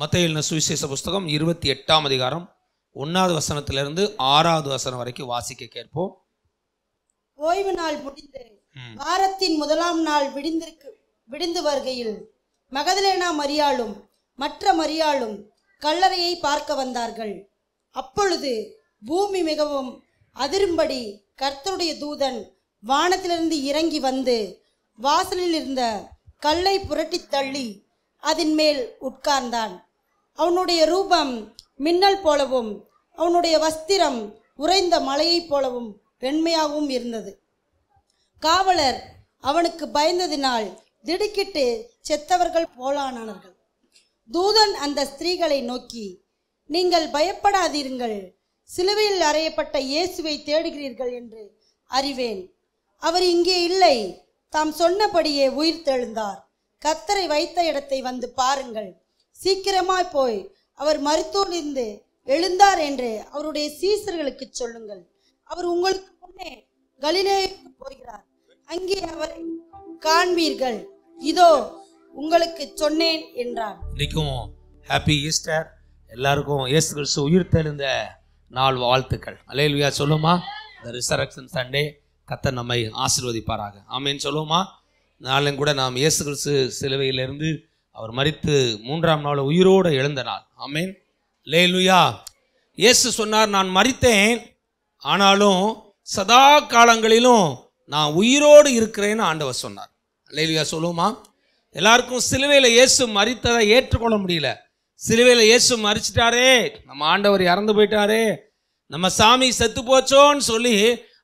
மத்தேயு எழுதின சுவிசேஷ புஸ்தகம் 28ஆம் அதிகாரம் 1வது வசனத்திலிருந்து 6வது வசனம் வரைக்கும் வாசிக்க கேட்போம். ஓய்வு நாள் முடிந்து வாரத்தின் முதலாம் நாள் விடிந்து வருகையில் மகதலேனா மரியாளும் மற்ற மரியாளும் கல்லறையை பார்க்க வந்தார்கள். அப்பொழுது பூமி மிகவும் அதிரும்படி கர்த்தருடைய தூதன் வானத்திலிருந்து இறங்கி வந்து வாசலில் இருந்த கல்லை புரட்டி தள்ளி அதன் மேல் உட்கார்ந்தான். அவனுடைய ரூபம் மின்னல் போலவும் அவனுடைய வஸ்திரம் உறைந்த மலையைப் போலவும் வெண்மையாகவும் இருந்தது. காவலர் அவனுக்கு பயந்ததினால் திடுக்கிட்டு செத்தவர்கள் போலானார்கள். தூதன் அந்த ஸ்திரீகளை நோக்கி, நீங்கள் பயப்படாதீர்கள், சிலுவையில் அறையப்பட்ட இயேசுவை தேடுகிறீர்கள் என்று அறிவேன். அவர் இங்கே இல்லை, தாம் சொன்னபடியே உயிர் தெழுந்தார். கர்த்தரை வைத்த இடத்தை வந்து பாருங்கள். சீக்கிரமாய் போய் அவர் மரித்தோரிலிருந்து எழுந்தார் என்று அவருடைய சீசர்களுக்கு சொல்லுங்கள். அவர் உங்களுக்கு முன்னே கலிலேயுக்கு போகிறார், அங்கே அவரை காண்பீர்கள். இதோ உங்களுக்கு சொன்னேன் என்றார். இன்னைக்கும் ஹாப்பி ஈஸ்டர். எல்லாருக்கும் இயேசு கிறிஸ்து உயிர் தெழுந்த நாள் வாழ்த்துக்கள். அல்லேலூயா சொல்லுமா. இந்த ரிசரக்ஷன் சண்டே கர்த்தர் நம்மை ஆசீர்வதிப்பாராக. ஆமென் சொல்லுமா. நாளும் கூட நாம் இயேசு கிறிஸ்து சிலுவையிலிருந்து அவர் மரித்து 3ஆம் நாள் உயிரோடு எழுந்த நாள். ஆமென் அல்லேலூயா. இயேசு சொன்னார், நான் மரித்தேன், ஆனாலும் சதா காலங்களிலும் நான் உயிரோடு இருக்கிறேன்னு ஆண்டவர் சொன்னார். அல்லேலூயா சொல்லுமா. எல்லாருக்கும் சிலுவையில் இயேசு மரித்ததை ஏற்றுக்கொள்ள முடியல. சிலுவையில் இயேசு மரிச்சிட்டாரே, நம்ம ஆண்டவர் இறந்து போயிட்டாரே, நம்ம சாமி செத்து போச்சோன்னு சொல்லி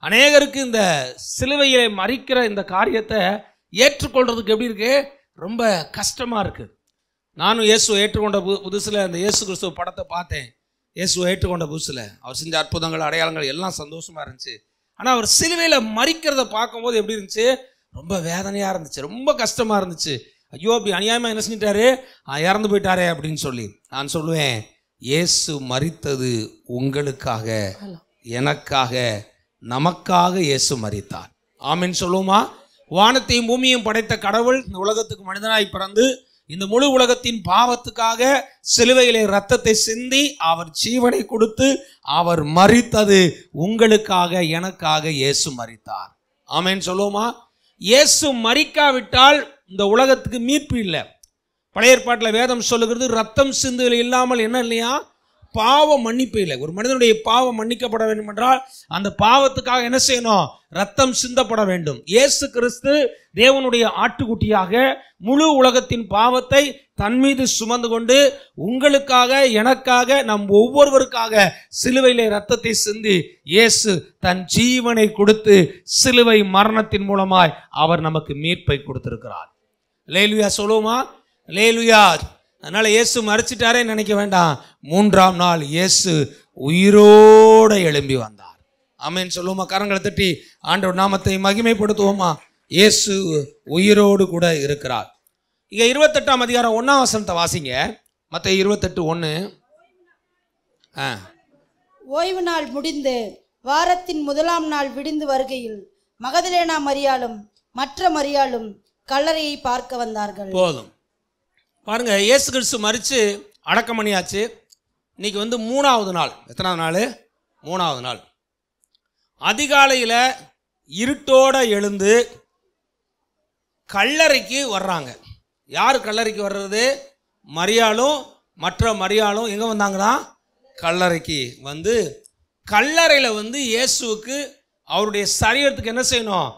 அநேகருக்கு இந்த சிலுவையை மரிக்கிற இந்த காரியத்தை ஏற்றுக்கொள்றதுக்கு எப்படி இருக்கு, ரொம்ப கஷ்டமா இருக்கு. நானும் இயேசுவை ஏற்றுக்கொண்ட புதுசில் அந்த இயேசு கிறிஸ்துவ படத்தை பார்த்தேன். இயேசுவை ஏற்றுக்கொண்ட புதுசில் அவர் செஞ்ச அற்புதங்கள் அடையாளங்கள் எல்லாம் சந்தோஷமா இருந்துச்சு. ஆனால் அவர் சிலுவையில் மரிக்கிறத பார்க்கும்போது எப்படி இருந்துச்சு, ரொம்ப வேதனையாக இருந்துச்சு, ரொம்ப கஷ்டமாக இருந்துச்சு. ஐயோ அப்படி அநியாயமாக என்ன செஞ்சிட்டாரு, இறந்து போயிட்டாரே அப்படின்னு சொல்லி. நான் சொல்லுவேன், இயேசு மரித்தது உங்களுக்காக, எனக்காக, நமக்காக இயேசு மரித்தார். ஆமென் சொல்லுமா. வானத்தையும் பூமியும் படைத்த கடவுள் இந்த உலகத்துக்கு மனிதனாய் பிறந்து இந்த முழு உலகத்தின் பாவத்துக்காக சிலுவையிலே ரத்தத்தை சிந்தி அவர் ஜீவனை கொடுத்து அவர் மரித்தது உங்களுக்காக, எனக்காக இயேசு மரித்தார். ஆமென் சொல்லுமா. இயேசு மரிக்காவிட்டால் இந்த உலகத்துக்கு மீட்பு இல்லை. பழைய ஏற்பாட்டில் வேதம் சொல்லுகிறது, ரத்தம் சிந்துதல் இல்லாமல் என்ன இல்லையா, பாவ மன்னிப்பு இல்லை. ஒரு மனிதனுடைய பாவம் மன்னிக்கப்பட வேண்டும் என்றால் அந்த பாவத்துக்காக என்ன செய்யணும், ரத்தம் சிந்தப்பட வேண்டும். இயேசு கிறிஸ்து தேவனுடைய ஆட்டுக்குட்டியாக முழு உலகத்தின் பாவத்தை தன் மீது சுமந்து கொண்டு உங்களுக்காக, எனக்காக, நம் ஒவ்வொருவருக்காக சிலுவையிலே ரத்தத்தை சிந்தி இயேசு தன் ஜீவனை கொடுத்து சிலுவை மரணத்தின் மூலமாய் அவர் நமக்கு மீட்பை கொடுத்திருக்கிறார். அல்லேலூயா சொல்லுமா. அல்லேலூயா. அதனால இயேசு மரிச்சிட்டாரே நினைக்க வேண்டாம். 3ஆம் நாள் இயேசு உயிரோட எழும்பி வந்தார். ஆமென் சொல்லுவோமா. கரங்களை தட்டி ஆண்டவர் நாமத்தை மகிமைப்படுத்துவோமா. இயேசு உயிரோடு கூட இருக்கிறார். இங்க 28ஆம் அதிகாரம் 1ஆம் வசனத்தை வாசிங்க. மத்தேயு 28:1. ஓய்வு நாள் முடிந்து வாரத்தின் முதலாம் நாள் விடிந்து வருகையில் மகதலேனா மரியாளும் மற்ற மரியாளும் கல்லறையை பார்க்க வந்தார்கள். போதும் பாருங்க, இயேசு கிறிஸ்து மரித்து அடக்கம் பண்ணியாச்சு. இன்னைக்கு 3ஆவது நாள். எத்தனாவது நாள்? 3ஆவது நாள். அதிகாலையில் இருட்டோட எழுந்து கல்லறைக்கு வர்றாங்க. யார் கல்லறைக்கு வர்றது? மரியாளும் மற்ற மரியாளும் எங்கே வந்தாங்கன்னா கல்லறைக்கு வந்து, கல்லறையில் இயேசுவுக்கு அவருடைய சரீரத்துக்கு என்ன செய்யணும்,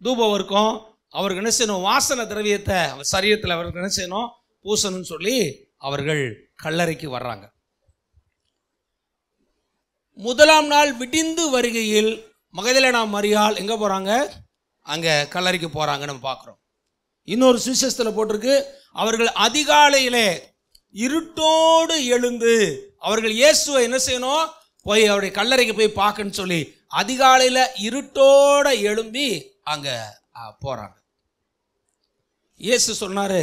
தூபம் இருக்கும். அவருக்கு என்ன செய்யணும், வாசனை திரவியத்தை அவர் சரீரத்தில் அவருக்கு என்ன செய்யணும், பூசணும்னு சொல்லி அவர்கள் கல்லறைக்கு வர்றாங்க. முதலாம் நாள் விடிந்து வருகையில் மகதலேனா மரியாள் எங்கே போகிறாங்க, அங்கே கல்லறைக்கு போகிறாங்க நம்ம பார்க்குறோம். இன்னொரு சுவிசேஷத்தில் போட்டிருக்கு, அவர்கள் அதிகாலையிலே இருட்டோடு எழுந்து அவர்கள் இயேசுவை என்ன செய்யணும், போய் அவருடைய கல்லறைக்கு போய் பார்க்கன்னு சொல்லி அதிகாலையில் இருட்டோட எழும்பி அங்கே போகிறாங்க. இயேசு சொன்னார்,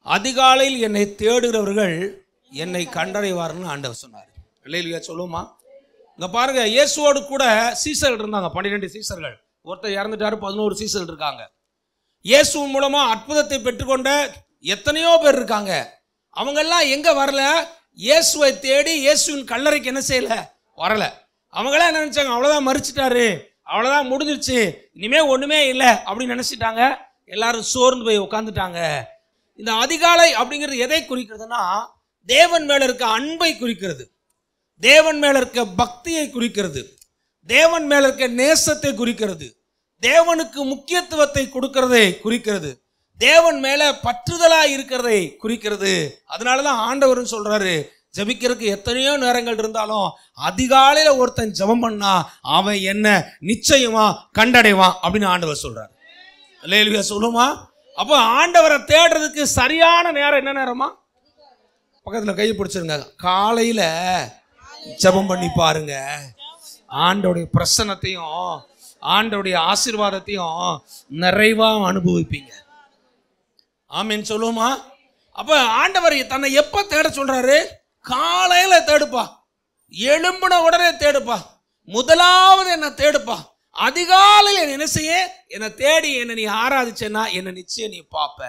அதிகாலையில் என்னை தேடுகிறவர்கள் என்னை கண்டடைவார்னு ஆண்டவர் சொன்னார். அல்லேலூயா சொல்லுமா. இங்க பாருங்க, இயேசுவோடு கூட சீசர்கள் இருந்தாங்க, 12 சீசர்கள். ஒருத்தர் இறந்துட்டாரு, 11 சீசர்கள் இருக்காங்க. இயேசு மூலமா அற்புதத்தை பெற்றுக்கொண்ட எத்தனையோ பேர் இருக்காங்க. அவங்கெல்லாம் எங்க வரல? இயேசுவை தேடி இயேசுவின் கல்லறைக்கு என்ன செய்யல? வரல. அவங்களாம் என்ன நினைச்சாங்க? அவ்வளவுதான், மறிச்சிட்டாரு, அவ்வளவுதான், முடிஞ்சிருச்சு, இனிமே ஒண்ணுமே இல்லை அப்படின்னு நினைச்சிட்டாங்க. எல்லாரும் சோர்ந்து போய் உட்கார்ந்துட்டாங்க. இந்த அதிகாலை அப்படிங்கிறது எதை குறிக்கிறதுனா, தேவன் மேல இருக்க அன்பை குறிக்கிறது, தேவன் மேல இருக்க பக்தியை குறிக்கிறது, தேவன் மேல இருக்க நேசத்தை குறிக்கிறது, தேவனுக்கு முக்கியத்துவத்தை கொடுக்கிறதை குறிக்கிறது, தேவன் மேல பற்றுதலா இருக்கிறதை குறிக்கிறது. அதனாலதான் ஆண்டவரும் சொல்றாரு, ஜெபிக்கிறதுக்கு எத்தனையோ நேரங்கள் இருந்தாலும் அதிகாலையில ஒருத்தன் ஜெபம் பண்ணா அவன் என்ன நிச்சயமா கண்டடைவான் அப்படின்னு ஆண்டவர் சொல்றாரு. அல்லேலூயா சொல்லுமா? அப்போ ஆண்டவரை தேடுறதுக்கு சரியான நேரம் என்ன நேரமா? பக்கத்துல கையை பிடிச்சிருங்க. காலையில ஜெபம் பண்ணி பாருங்க, ஆண்டோடைய பிரசன்னத்தையும் ஆண்டோடைய ஆசீர்வாதத்தையும் நிறைவா அனுபவிப்பீங்க. ஆமீன் சொல்லுமா? அப்ப ஆண்டவர் தன்னை எப்ப தேட சொல்றாரு? காலையில தேடுப்பா, எழும்பின உடனே தேடுப்பா, முதலாவது என்ன தேடுப்பா, அதிகாலையில் என்ன செய்ய, என்னை தேடி என்னை நீ ஆராதிச்சேன்னா என்னை நிச்சயம் நீ பார்ப்ப.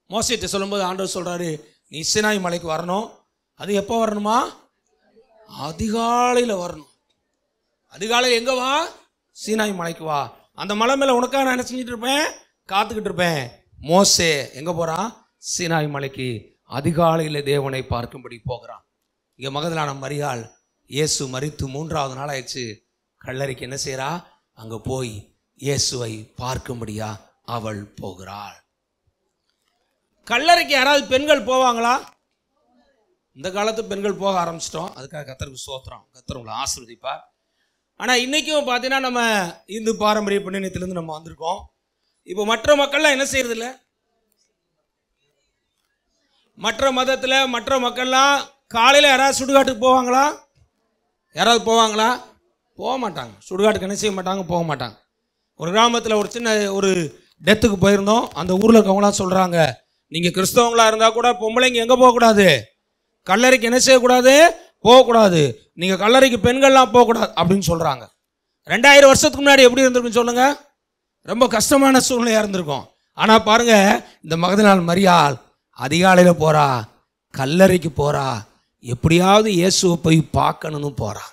மோசேட்ட சொல்லும்போது ஆண்டவர் சொல்றாரு, நீ சீனாய் மலைக்கு வரணும். அது எப்போ வரணுமா? அதிகாலையில் வரணும். அதிகாலையில் எங்க வா? சீனாய் மலைக்கு வா. அந்த மலை மேல உனக்காக நான் என்ன செஞ்சுட்டு இருப்பேன்? காத்துக்கிட்டு இருப்பேன். மோசே எங்க போறான்? சீனாய் மலைக்கு அதிகாலையில தேவனை பார்க்கும்படி போகிறான். இங்க மகதலான மரியாள் இயேசு மரித்து 3வது நாள் ஆயிடுச்சு, கல்லறைக்கு என்ன செய்யறா? அங்க போய் இயேசுவை பார்க்கும்படியா அவள் போகிறாள். கல்லறைக்கு யாராவது பெண்கள் போவாங்களா? இந்த காலத்து பெண்கள் போக ஆரம்பிச்சிட்டோம். அதுக்காக கர்த்தருக்கு ஸ்தோத்திரம், கர்த்தர் உங்களை ஆசீர்வதிப்பார். ஆனா இன்னைக்கும் பார்த்தீங்கன்னா நம்ம இந்து பாரம்பரிய புண்ணியத்திலிருந்து நம்ம வந்திருக்கோம். இப்போ மற்ற மக்கள்லாம் என்ன செய்யறது இல்லை? மற்ற மதத்தில் மற்ற மக்கள்லாம் காலையில் யாராவது சுடுகாட்டுக்கு போவாங்களா? யாராவது போவாங்களா? போக மாட்டாங்க. சுடுகாட்டுக்கு என்ன செய்ய மாட்டாங்க? போக மாட்டாங்க. ஒரு கிராமத்தில் ஒரு சின்ன ஒரு டெத்துக்கு போயிருந்தோம். அந்த ஊரில் இருக்கவங்களாம் சொல்கிறாங்க, நீங்கள் கிறிஸ்தவங்களா இருந்தால் கூட பொம்பளைங்க எங்கே போகக்கூடாது? கல்லறைக்கு என்ன செய்யக்கூடாது? போகக்கூடாது. நீங்கள் கல்லறைக்கு பெண்கள்லாம் போகக்கூடாது அப்படின்னு சொல்கிறாங்க. 2000 வருஷத்துக்கு முன்னாடி எப்படி இருந்திருக்குன்னு சொல்லுங்க? ரொம்ப கஷ்டமான சூழ்நிலையாக இருந்திருக்கும். ஆனால் பாருங்க, இந்த மகதலேனா மரியாள் அதிகாலையில் போறா, கல்லறைக்கு போறா, எப்படியாவது இயேசுவை போய் பார்க்கணும்னு போறா.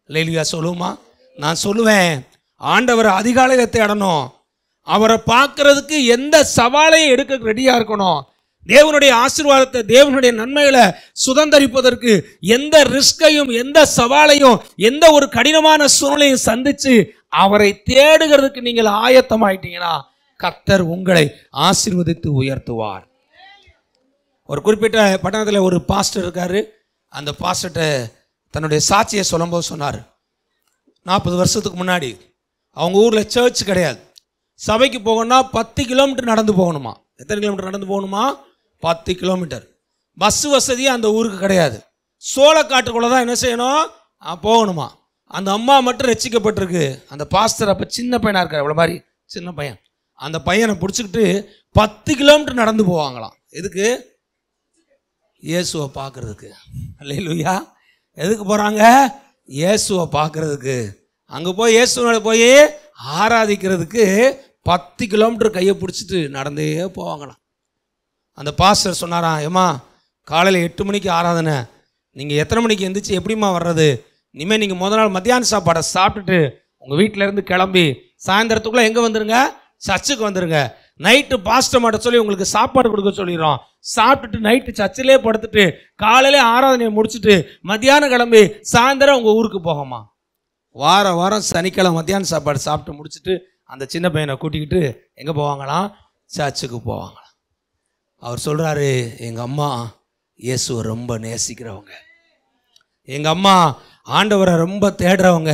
அல்லேலூயா சொல்லுமா? நான் சொல்லுவேன், ஆண்டவரை அதிகாலையில் தேடணும். அவரை பார்க்கறதுக்கு எந்த சவாலையும் எடுக்க ரெடியா இருக்கணும். தேவனுடைய ஆசீர்வாதத்தை, தேவனுடைய நன்மைகளை சுதந்தரிப்பதற்கு எந்த ரிஸ்கையும் எந்த சவாலையும் எந்த ஒரு கடினமான சூழ்நிலையும் சந்திச்சு அவரை தேடுகிறதுக்கு நீங்கள் ஆயத்தமாயிட்டீங்கன்னா கர்த்தர் உங்களை ஆசீர்வதித்து உயர்த்துவார். ஒரு குறிப்பிட்ட பட்டணத்தில் ஒரு பாஸ்டர் இருக்காரு. அந்த பாஸ்டர்கிட்ட தன்னுடைய சாட்சியை சொல்லும்போது சொன்னார், 40 வருஷத்துக்கு முன்னாடி அவங்க ஊரில் சர்ச் கிடையாது. சபைக்கு போகணும்னா 10 கிலோமீட்டர் நடந்து போகணுமா? எத்தனை கிலோமீட்டர் நடந்து போகணுமா? 10 கிலோமீட்டர். பஸ் வசதி அந்த ஊருக்கு கிடையாது. சோளக்காட்டுக்குள்ளே தான் என்ன செய்யணும்? போகணுமா. அந்த அம்மா மட்டும் ரட்சிக்கப்பட்டிருக்கு. அந்த பாஸ்டர் அப்போ சின்ன பையனாக இருக்கார், இவ்வளோ மாதிரி சின்ன பையன். அந்த பையனை பிடிச்சிக்கிட்டு 10 கிலோமீட்டர் நடந்து போவாங்களாம். எதுக்கு? இயேசுவை பார்க்கறதுக்கு. அல்லேலூயா. எதுக்கு போகிறாங்க? இயேசுவை பார்க்கறதுக்கு. அங்கே போய் இயேசுவை போய் ஆராதிக்கிறதுக்கு 10 கிலோமீட்டர் கையை பிடிச்சிட்டு நடந்தே போவாங்களாம். அந்த பாஸ்டர் சொன்னாராம், ஏம்மா காலையில் 8 மணிக்கு ஆராதனை, நீங்கள் எத்தனை மணிக்கு எந்திரிச்சு எப்படிம்மா வர்றது? இனிமேல் நீங்கள் முதல் நாள் மத்தியான சாப்பாடை சாப்பிட்டுட்டு உங்கள் வீட்டிலேருந்து கிளம்பி சாயந்தரத்துக்குள்ளே எங்கே வந்துடுங்க? சர்ச்சுக்கு வந்துடுங்க. நைட்டு பாஸ்டர் மாட்ட சொல்லி உங்களுக்கு சாப்பாடு கொடுக்க சொல்லிடுறோம். சாப்பிட்டுட்டு நைட்டு சர்ச்சிலே படுத்துட்டு காலையிலே ஆராதனையை முடிச்சுட்டு மத்தியானம் கிளம்பி சாயந்தரம் உங்கள் ஊருக்கு போகமா. வாரம் சனிக்கிழமை மத்தியான சாப்பாடு சாப்பிட்டு முடிச்சுட்டு அந்த சின்ன பையனை கூட்டிக்கிட்டு எங்கே போவாங்களாம்? சர்ச்சுக்கு போவாங்களாம். அவர் சொல்கிறாரு, எங்கள் அம்மா இயேசுவை ரொம்ப நேசிக்கிறவங்க, எங்கள் அம்மா ஆண்டவரை ரொம்ப தேடுறவங்க.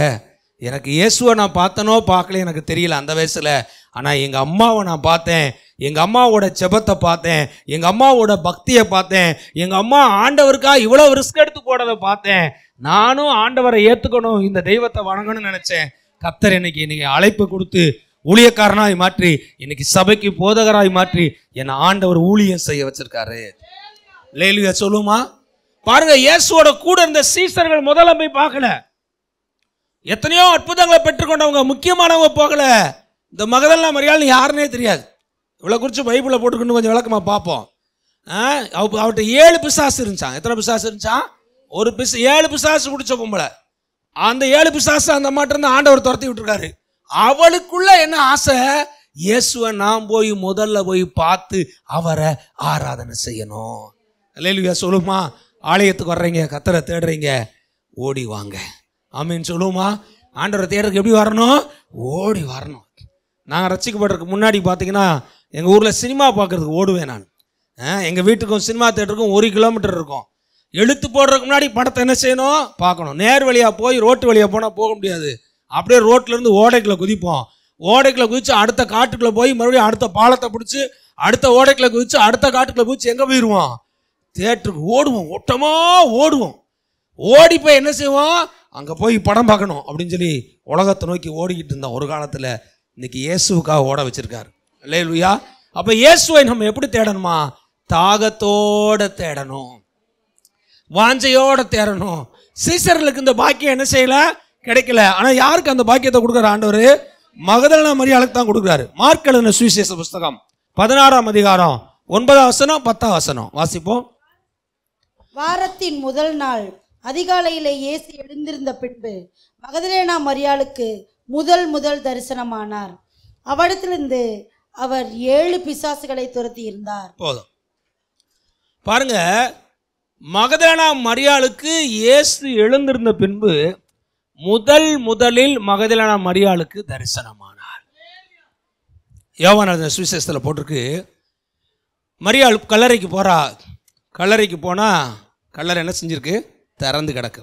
எனக்கு இயேசுவை நான் பார்த்தனோ பார்க்கல எனக்கு தெரியல அந்த வயசில். ஆனால் எங்கள் அம்மாவை நான் பார்த்தேன், எங்கள் அம்மாவோட ஜெபத்தை பார்த்தேன், எங்கள் அம்மாவோட பக்தியை பார்த்தேன், எங்கள் அம்மா ஆண்டவருக்காக இவ்வளோ ரிஸ்க் எடுத்து போடுறதை பார்த்தேன். நானும் ஆண்டவரை ஏற்றுக்கணும், இந்த தெய்வத்தை வணங்கணும்னு நினச்சேன். கர்த்தர் இன்னைக்கு அழைப்பு கொடுத்து ஊழியக்காரனாய் மாற்றி இன்னைக்கு சபைக்கு போதகராய் மாற்றி என்னை ஆண்டவர் ஊழியம் செய்ய வச்சிருக்காரு. அல்லேலூயா சொல்லுமா? பாருங்க, இயேசுவோட கூட இருந்த சீசர்கள் முதல்ல போய் பார்க்கல. எத்தனையோ அற்புதங்களை பெற்றுக்கொண்டவங்க, முக்கியமானவங்க போகல. இந்த மகதலேனா மரியாள் யாருன்னே தெரியாது. இவ்வளோ குறித்து பைபிளில் போட்டுக்கொண்டு கொஞ்சம் விளக்கமாக பார்ப்போம். அவர்கிட்ட 7 பிசாசு இருந்துச்சான். எத்தனை பிசாசு இருந்துச்சான்? 7 பிசாசு பிடிச்ச பொம்பளை. அந்த 7 பிசாசு அந்த மாட்டிருந்து ஆண்டவர் துரத்தி விட்டுருக்காரு. அவளுக்குள்ள என்ன ஆசை? இயேசுவை நாம் போய் முதல்ல போய் பார்த்து அவரை ஆராதனை செய்யணும். அல்லேலூயா சொல்லுமா? ஆலயத்துக்கு வர்றீங்க, கர்த்தரை தேடுறீங்க, ஓடி வாங்க. ஆமீன் சொல்லுமா? ஆண்டவரை தேடுறதுக்கு எப்படி வரணும்? ஓடி வரணும். நாங்கள் ரட்சிக்கப்படுறதுக்கு முன்னாடி பார்த்தீங்கன்னா எங்கள் ஊரில் சினிமா பார்க்குறதுக்கு ஓடுவேன் நான். எங்கள் வீட்டுக்கும் சினிமா தேட்டருக்கும் 1 கிலோமீட்டர் இருக்கும். எழுத்து போடுறதுக்கு முன்னாடி படத்தை என்ன செய்யணும்? பார்க்கணும். நேர் வழியாக போய் ரோட்டு வழியாக போனால் போக முடியாது. அப்படியே ரோட்லேருந்து ஓடைக்குள்ளே குதிப்போம். ஓடைக்குள்ளே குதிச்சு அடுத்த காட்டுக்குள்ளே போய் மறுபடியும் அடுத்த பாலத்தை பிடிச்சி அடுத்த ஓடைக்குள்ளே குதிச்சு அடுத்த காட்டுக்குள்ளே குதிச்சு எங்கே போயிடுவோம்? தேட்டருக்கு ஓடுவோம். ஓட்டமாக ஓடுவோம். ஓடி போய் என்ன செய்வோம்? அங்கே போய் படம் பார்க்கணும் அப்படின்னு சொல்லி உலகத்தை நோக்கி ஓடிக்கிட்டு இருந்தோம் ஒரு காலத்தில். இன்னைக்கு இயேசுவுக்காக ஓட வச்சிருக்காரு. அல்லேலூயா. அப்போ இயேசுவை நம்ம எப்படி தேடணுமா? தாகத்தோட தேடணும், வாஞ்சையோட தேடணும். சீசர்களுக்கு இந்த பாக்கியம் என்ன செய்யல? கிடைக்கல. ஆனால் யாருக்கு அந்த பாக்கியத்தை கொடுக்குற ஆண்டவர்? மகதலேனா மரியாளுக்கு தான் கொடுக்குறாரு. மார்க் எழுதின சுவிசேஷ புஸ்தகம் 16ஆம் அதிகாரம் 9ஆம் வசனம் 10ஆம் வசனம் வாசிப்போம். வாரத்தின் முதல் நாள் அதிகாலையிலே இயேசு எழுந்திருந்த பின்பு மகதலேனா மரியாளுக்கு முதல் தரிசனமானார். அவரிடத்திலிருந்து அவர் 7 பிசாசுகளை துரத்தி இருந்தார். போதும் பாருங்க, மகதலேனா மரியாளுக்கு இயேசு எழுந்திருந்த பின்பு முதலில் மகதலேனா மரியாளுக்கு தரிசனமானார். யோவான் சுவிசேஷத்தில் போட்டிருக்கு, மரியாள் கல்லறைக்கு போறா. கல்லறைக்கு போனா கல்லறை என்ன செஞ்சிருக்கு? திறந்து கிடக்கு.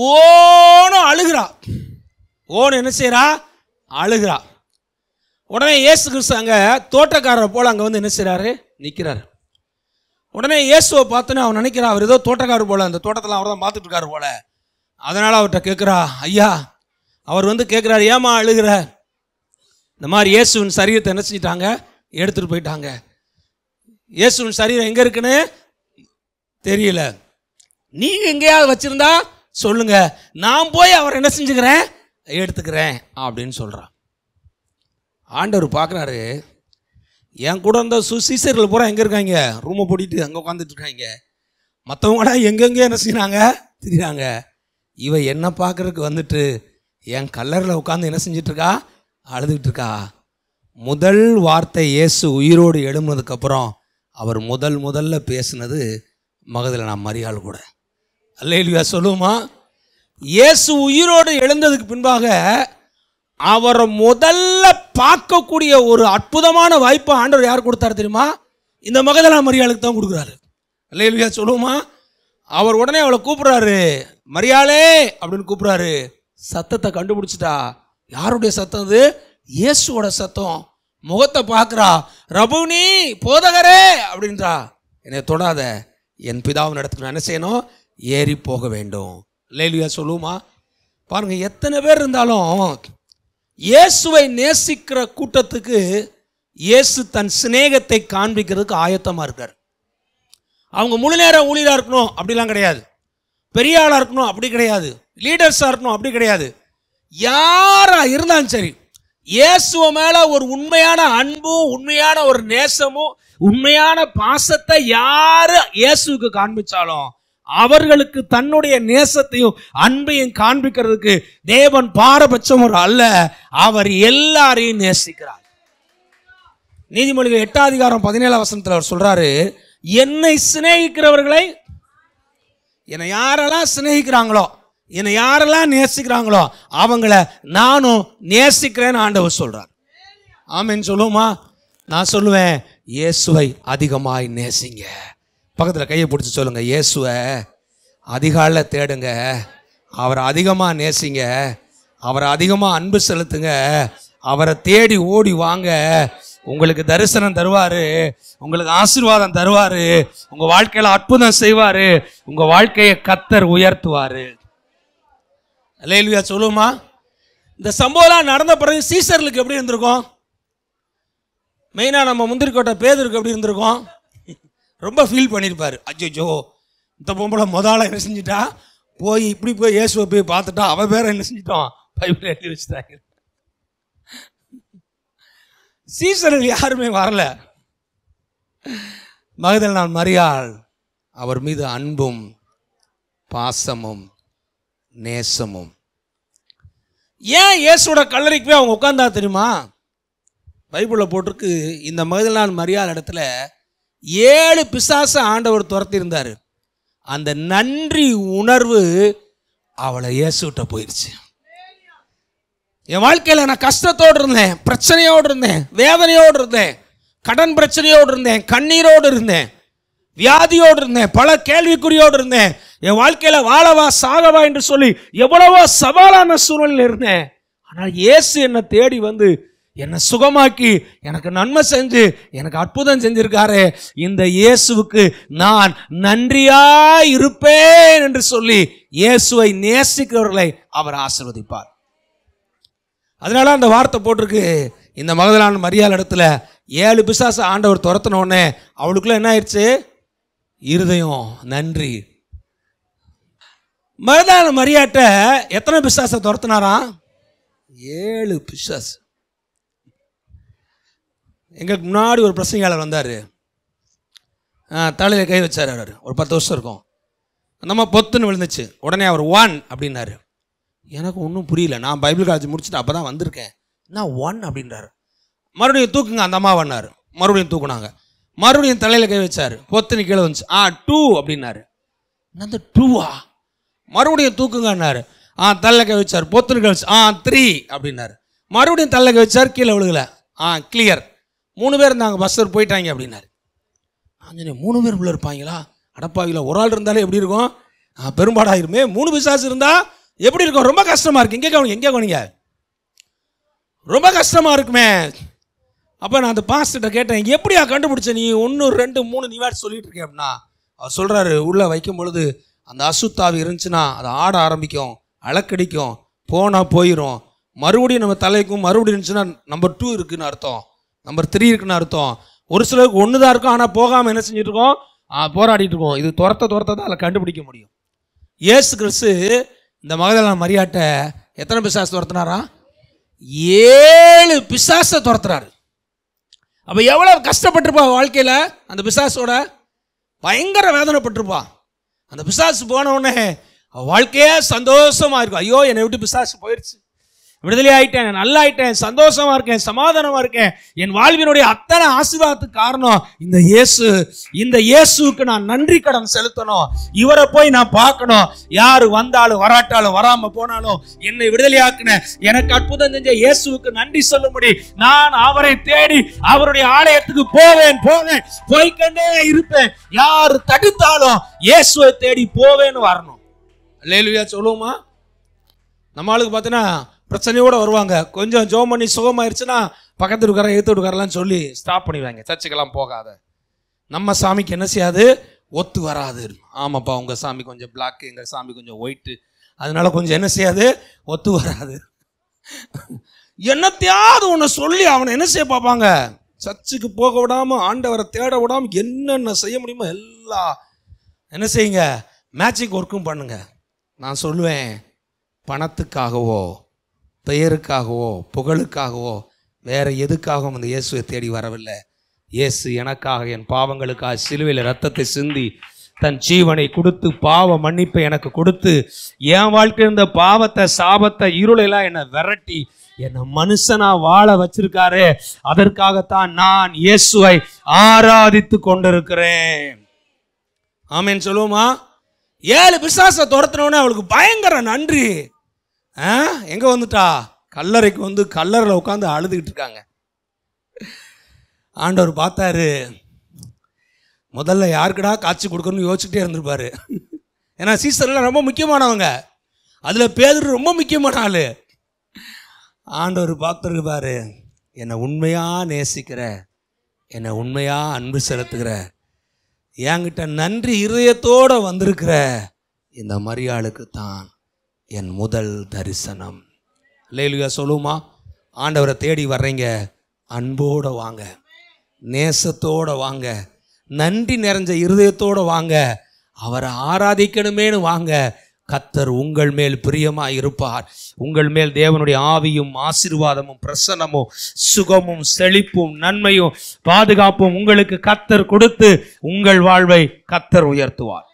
ஓன்னு அழுகிறா. ஓன்னு என்ன செய்யறா? அழுகிறா. உடனே இயேசு கிறிஸ்து அங்க தோட்டக்காரரை போல அங்க வந்து என்ன செய்யறாரு? நிற்கிறாரு. உடனே இயேசுவை பார்த்தோன்னே அவன் நினைக்கிறா அவர் ஏதோ தோட்டக்காரர் போல, அந்த தோட்டத்தில் அவர் தான் பார்த்துட்டு இருக்காரு போல. அதனால அவர்கிட்ட கேட்குறா, ஐயா. அவர் வந்து கேட்குறாரு, ஏமா அழுகிற? இந்த மாதிரி இயேசுவின் சரீரத்தை என்ன செஞ்சிட்டாங்க? எடுத்துட்டு போயிட்டாங்க. இயேசுவின் சரீரம் எங்க இருக்குன்னு தெரியல. நீங்க எங்கேயாவது வச்சிருந்தா சொல்லுங்க, நான் போய் அவர் என்ன செஞ்சுக்கிறேன்? எடுத்துக்கிறேன் அப்படின்னு சொல்றான். ஆண்டவர் பார்க்குறாரு, என் கூட இருந்த சீசர்கள் பூரா எங்கே இருக்காங்க? ரூமை போட்டிட்டு அங்கே உட்காந்துட்டு இருக்காங்க. மற்றவங்கடா எங்கெங்கே என்ன செய்யறாங்க? தெரியாங்க. இவ என்ன பார்க்கறதுக்கு வந்துட்டு என் கல்லறையில் உட்காந்து என்ன செஞ்சிட்டு இருக்கா? அழுதுகிட்டு இருக்கா. முதல் வார்த்தை இயேசு உயிரோடு எழுந்ததுக்கப்புறம் அவர் முதல்ல பேசுனது மகதலேனா மரியாள் கூட. அல்லேலூயா சொல்லுமா? இயேசு உயிரோடு எழுந்ததுக்கு பின்பாக அவரை முதல்ல பார்க்கக்கூடிய ஒரு அற்புதமான வாய்ப்பை ஆண்டவர் யார் கொடுத்தாரு தெரியுமா? இந்த மகதலேனா மரியாளுக்கு தான் கொடுக்குறாரு. அல்லேலூயா சொல்லுமா? அவர் உடனே அவளை கூப்பிடுறாரு, மரியாளே அப்படின்னு கூப்பிடுறாரு. சத்தத்தை கண்டுபிடிச்சிட்டா. யாருடைய சத்தம் அது? இயேசுவோட சத்தம். முகத்தை பார்க்குறா. ரபுனி, போதகரே அப்படின்றா. என்னை தொடாத, என் பிதாவின் இடத்துக்கு நான் என்ன செய்யணும்? ஏறி போக வேண்டும். அல்லேலூயா சொல்லுமா? பாருங்க, எத்தனை பேர் இருந்தாலும் இயேசுவை நேசிக்கிற கூட்டத்துக்கு இயேசு தன் சிநேகத்தை காண்பிக்கிறதுக்கு ஆயத்தமா இருக்கார். அவங்க முழு நேரம் ஊழியரா இருக்கணும் அப்படிலாம் கிடையாது. பெரிய ஆளா இருக்கணும் அப்படி கிடையாது. லீடர்ஸா இருக்கணும் அப்படி கிடையாது. யாரா இருந்தாலும் சரி, இயேசுவ மேல ஒரு உண்மையான அன்பும் உண்மையான ஒரு நேசமும் உண்மையான பாசத்தை யாரு இயேசுவுக்கு காண்பிச்சாலும் அவர்களுக்கு தன்னுடைய நேசத்தையும் அன்பையும் காண்பிக்கிறதுக்கு தேவன் பாரபட்சம் ஒரு அல்ல, அவர் எல்லாரையும் நேசிக்கிறார். நீதிமொழிகள் 8ஆம் அதிகாரம் 17ஆம் வசனத்தில் அவர் சொல்றாரு, என்னை சிநேகிக்கிறவர்களை, என்னை யாரெல்லாம் சிநேகிக்கிறாங்களோ, என்னை யாரெல்லாம் நேசிக்கிறாங்களோ அவங்கள நானும் நேசிக்கிறேன்னு ஆண்டவர் சொல்றார். ஆமென் சொல்லுமா? நான் சொல்லுவேன், இயேசுவை அதிகமாய் நேசிங்க. பக்கத்தில் கையை பிடிச்சி சொல்லுங்க, இயேசுவை அதிகாலையில் தேடுங்க, அவரை அதிகமாக நேசிங்க, அவரை அதிகமாக அன்பு செலுத்துங்க, அவரை தேடி ஓடி வாங்க. உங்களுக்கு தரிசனம் தருவாரு, உங்களுக்கு ஆசீர்வாதம் தருவாரு, உங்க வாழ்க்கையில அற்புதம் செய்வாரு, உங்க வாழ்க்கையை கர்த்தர் உயர்த்துவாரு. அல்லேலூயா சொல்லுமா? இந்த சம்பவம் நடந்த பிறகு சீசர்களுக்கு எப்படி இருந்திருக்கும்? மெயினா நம்ம முந்திரிக்கோட்டை பேதுருக்கு எப்படி இருந்திருக்கும்? ரொம்ப ஃபீல் பண்ணியிருப்பாரு. அச்சோ, இந்த பொம்பளை முதல்ல என்ன செஞ்சுட்டா? போய் இப்படி போய் இயேசுவை போய் பார்த்துட்டா, அவ பேரை என்ன செஞ்சிட்டோம்? பைபிள் எழுதி வச்சுட்டாங்க. சீசர்கள் யாருமே வரல. மகதலேனா மரியாள் அவர் மீது அன்பும் பாசமும் நேசமும். ஏன் இயேசுவோட கல்லறைக்கு போய் அவங்க உட்கார்ந்தா தெரியுமா? பைபிளில் போட்டிருக்கு, இந்த மகதலேனா மரியாள் இடத்துல 7 பிசாசை ஆண்டவர் துரத்தி இருந்தார். அந்த நன்றி உணர்வு அவளை இயேசுகிட்ட போயிடுச்சு. என் வாழ்க்கையில் நான் கஷ்டத்தோடு இருந்தேன், பிரச்சனையோடு இருந்தேன், வேதனையோடு இருந்தேன், கடன் பிரச்சனையோடு இருந்தேன், கண்ணீரோடு இருந்தேன், வியாதியோடு இருந்தேன், பல கேள்விக்குறியோடு இருந்தேன். என் வாழ்க்கையில் வாழவா சாகவா என்று சொல்லி எவ்வளவோ சவாலான சூழ்நிலையில் இருந்தேன். ஆனால் இயேசு என்னை தேடி வந்து என்னை சுகமாக்கி எனக்கு நன்மை செஞ்சு எனக்கு அற்புதம் செஞ்சிருக்காரு. இந்த இயேசுவுக்கு நான் நன்றியா இருப்பேன் என்று சொல்லி இயேசுவை நேசிக்கிறவர்களை அவர் ஆசீர்வதிப்பார். அதனால அந்த வார்த்தை போட்டிருக்கு, இந்த மகதலேனா மரியாள் இடத்துல 7 பிசாசு ஆண்டவர் துரத்தின உடனே அவளுக்குள்ள என்ன ஆயிடுச்சு? இருதயம் நன்றி. மகதலேனா மரியாட்ட எத்தனை பிசாசை துரத்தினாராம்? 7 பிசாசு. எங்களுக்கு முன்னாடி ஒரு பிரசங்கியாளர் வந்தார், தலையில் கை வச்சார். அவர் ஒரு 10 வருஷம் இருக்கும். நம்ம பொத்துன்னு விழுந்துச்சு. உடனே அவர் 1 அப்படின்னாரு. எனக்கு ஒன்றும் புரியல. நான் பைபிள் காலேஜ் முடிச்சுட்டு அப்போ தான் வந்திருக்கேன். நான் 1 அப்படின்றாரு. மறுபடியும் தூக்குங்க அந்த அம்மாவன்னாரு. மறுபடியும் தூக்குனாங்க. மறுபடியும் தலையில் கை வச்சார். பொத்துன்னு கீழே வந்துச்சு. 2 அப்படின்னாரு. அந்த 2வா? மறுபடியும் தூக்குங்கன்னாரு. தலையில் கை வச்சார். பொத்துன்னு கீழே வச்சு 3 அப்படின்னாரு. மறுபடியும் தலையில் கை வச்சார். கீழே விழுகல. கிளியர். 3 பேர் இருந்தாங்க, பஸ்ஸர் போயிட்டாங்க அப்படின்னாரு. நான் 3 பேர் உள்ள இருப்பாங்களா? அடப்பாவில ஒரு ஆள் இருந்தாலே எப்படி இருக்கும்? பெரும்பாடாயிருமே. 3 பிசாசு இருந்தா எப்படி இருக்கும்? ரொம்ப கஷ்டமா இருக்கு. எங்கே கவனிங்க, ரொம்ப கஷ்டமா இருக்குமே. அப்போ நான் அந்த பாஸ்டர்கிட்ட கேட்டேன், எப்படியா கண்டுபிடிச்ச நீ 1 2 3 நீ வேறு சொல்லிட்டு இருக்கேன் அப்படின்னா, அவர் சொல்றாரு, உள்ளே வைக்கும் பொழுது அந்த அசுத்தாவி இருந்துச்சுன்னா அதை ஆட ஆரம்பிக்கும், அலக்கடிக்கும், போனால் போயிடும். மறுபடியும் நம்ம தலைக்கும் மறுபடியும் இருந்துச்சுன்னா நம்பர் 2 இருக்குன்னு அர்த்தம், நம்பர் 3 இருக்குன்னு அர்த்தம். ஒரு சிலருக்கு 1 தான் இருக்கும், ஆனால் போகாமல் என்ன செஞ்சுட்டு இருக்கோம்? போராடிட்டு இருக்கோம். இது துரத்த தான் அதில் கண்டுபிடிக்க முடியும். இயேசு கிறிஸ்து இந்த மகதலேனா மரியாட்ட எத்தனை பிசாசு துரத்தினாரா? 7 பிசாசை துரத்துறாரு. அப்போ எவ்வளோ கஷ்டப்பட்டிருப்பா வாழ்க்கையில் அந்த பிசாசோட, பயங்கர வேதனைப்பட்டிருப்பா. அந்த பிசாசு போன உடனே வாழ்க்கையே சந்தோஷமா இருக்கும். ஐயோ என்னை விட்டு பிசாசு போயிடுச்சு, விடுதலை ஆயிட்டேன், நல்லா ஆயிட்டேன், சந்தோஷமா இருக்கேன், சமாதானமா இருக்கேன். என் வாழ்வினுடைய அத்தனை ஆசீர்வாதத்துக்கு காரணம் இந்த இயேசு. இந்த இயேசுக்கு நான் நன்றி கடன் செலுத்தணும். இவரை போய் நான் பார்க்கணும். யாரு வந்தாலும் வராட்டாலும் வராம போனாலும் என்னை விடுதலையாக்குன எனக்கு அற்புதம் செஞ்ச இயேசுவுக்கு நன்றி சொல்லும்படி நான் அவரை தேடி அவருடைய ஆலயத்துக்கு போவேன், போய்கண்டே இருப்பேன். யாரு தடுத்தாலும் இயேசுவை தேடி போவேன்னு வரணும். அல்லேலூயா சொல்லுவோமா? நம்ம ஆளுக்கு பார்த்தீங்கன்னா பிரச்சனையோடு வருவாங்க. கொஞ்சம் ஜோம் பண்ணி சுகமாயிருச்சுன்னா பக்கத்து வீட்டுக்காரன் எழுத்து வீட்டுக்காரெல்லாம் சொல்லி ஸ்டாப் பண்ணிடுவாங்க. சர்ச்சுக்கெல்லாம் போகாத, நம்ம சாமிக்கு என்ன செய்யாது, ஒத்து வராது. ஆமாப்பா உங்கள் சாமி கொஞ்சம் பிளாக்கு, எங்கள் சாமி கொஞ்சம் ஒயிட்டு, அதனால கொஞ்சம் என்ன செய்யாது, ஒத்து வராது. என்னத்தையாவது ஒன்று சொல்லி அவனை என்ன செய்ய பார்ப்பாங்க, சர்ச்சுக்கு போக விடாமல், ஆண்டவரை தேட விடாமல் என்னென்ன செய்ய முடியுமோ எல்லாம் என்ன செய்யுங்க, மேட்சிங் ஒர்க்கும் பண்ணுங்க. நான் சொல்லுவேன், பணத்துக்காகவோ பெயருக்காகவோ புகழுக்காகவோ வேற எதுக்காகவும் அந்த இயேசுவை தேடி வரவில்லை. இயேசு எனக்காக, என் பாவங்களுக்காக சிலுவையில் ரத்தத்தை சிந்தி தன் ஜீவனை கொடுத்து பாவ மன்னிப்பை எனக்கு கொடுத்து என் வாழ்க்கையில் இருந்த பாவத்தை சாபத்தை இருளெல்லாம் என்னை விரட்டி என்னை மனுஷனா வாழ வச்சிருக்காரு. அதற்காகத்தான் நான் இயேசுவை ஆராதித்து கொண்டிருக்கிறேன். ஆமேன் சொல்லுவோமா? 7 பிசாசை துரத்தினோடனே அவளுக்கு பயங்கர நன்றி. எங்க வந்துட்டா? கல்லறைக்கு வந்து கல்லறையில் உட்காந்து அழுதுகிட்டு இருக்காங்க. ஆண்டவர் பார்த்தாரு, முதல்ல யாருக்குடா காட்சி கொடுக்கணும்னு யோசிச்சுட்டே இருந்திருப்பாரு. ஏன்னா சீசர்லாம் ரொம்ப முக்கியமானவங்க, அதில் பேதுரு ரொம்ப முக்கியமான ஆள். ஆண்டவர் பார்த்துருப்பாரு, என்னை உண்மையா நேசிக்கிற, என்னை உண்மையா அன்பு செலுத்துகிற, என்கிட்ட நன்றி இருதயத்தோடு வந்திருக்கிற இந்த மரியாளுக்கு தான் என் முதல் தரிசனம். அல்லேலூயா சொல்லுமா? ஆண்டவரை தேடி வர்றீங்க, அன்போடு வாங்க, நேசத்தோடு வாங்க, நன்றி நிறைஞ்ச இருதயத்தோடு வாங்க, அவரை ஆராதிக்கணுமேனு வாங்க. கர்த்தர் உங்கள் மேல் பிரியமாய் இருப்பார். உங்கள் மேல் தேவனுடைய ஆவியும் ஆசீர்வாதமும் பிரசன்னமும் சுகமும் செழிப்பும் நன்மையும் பாதுகாப்பும் உங்களுக்கு கர்த்தர் கொடுத்து உங்கள் வாழ்வை கர்த்தர் உயர்த்துவார்.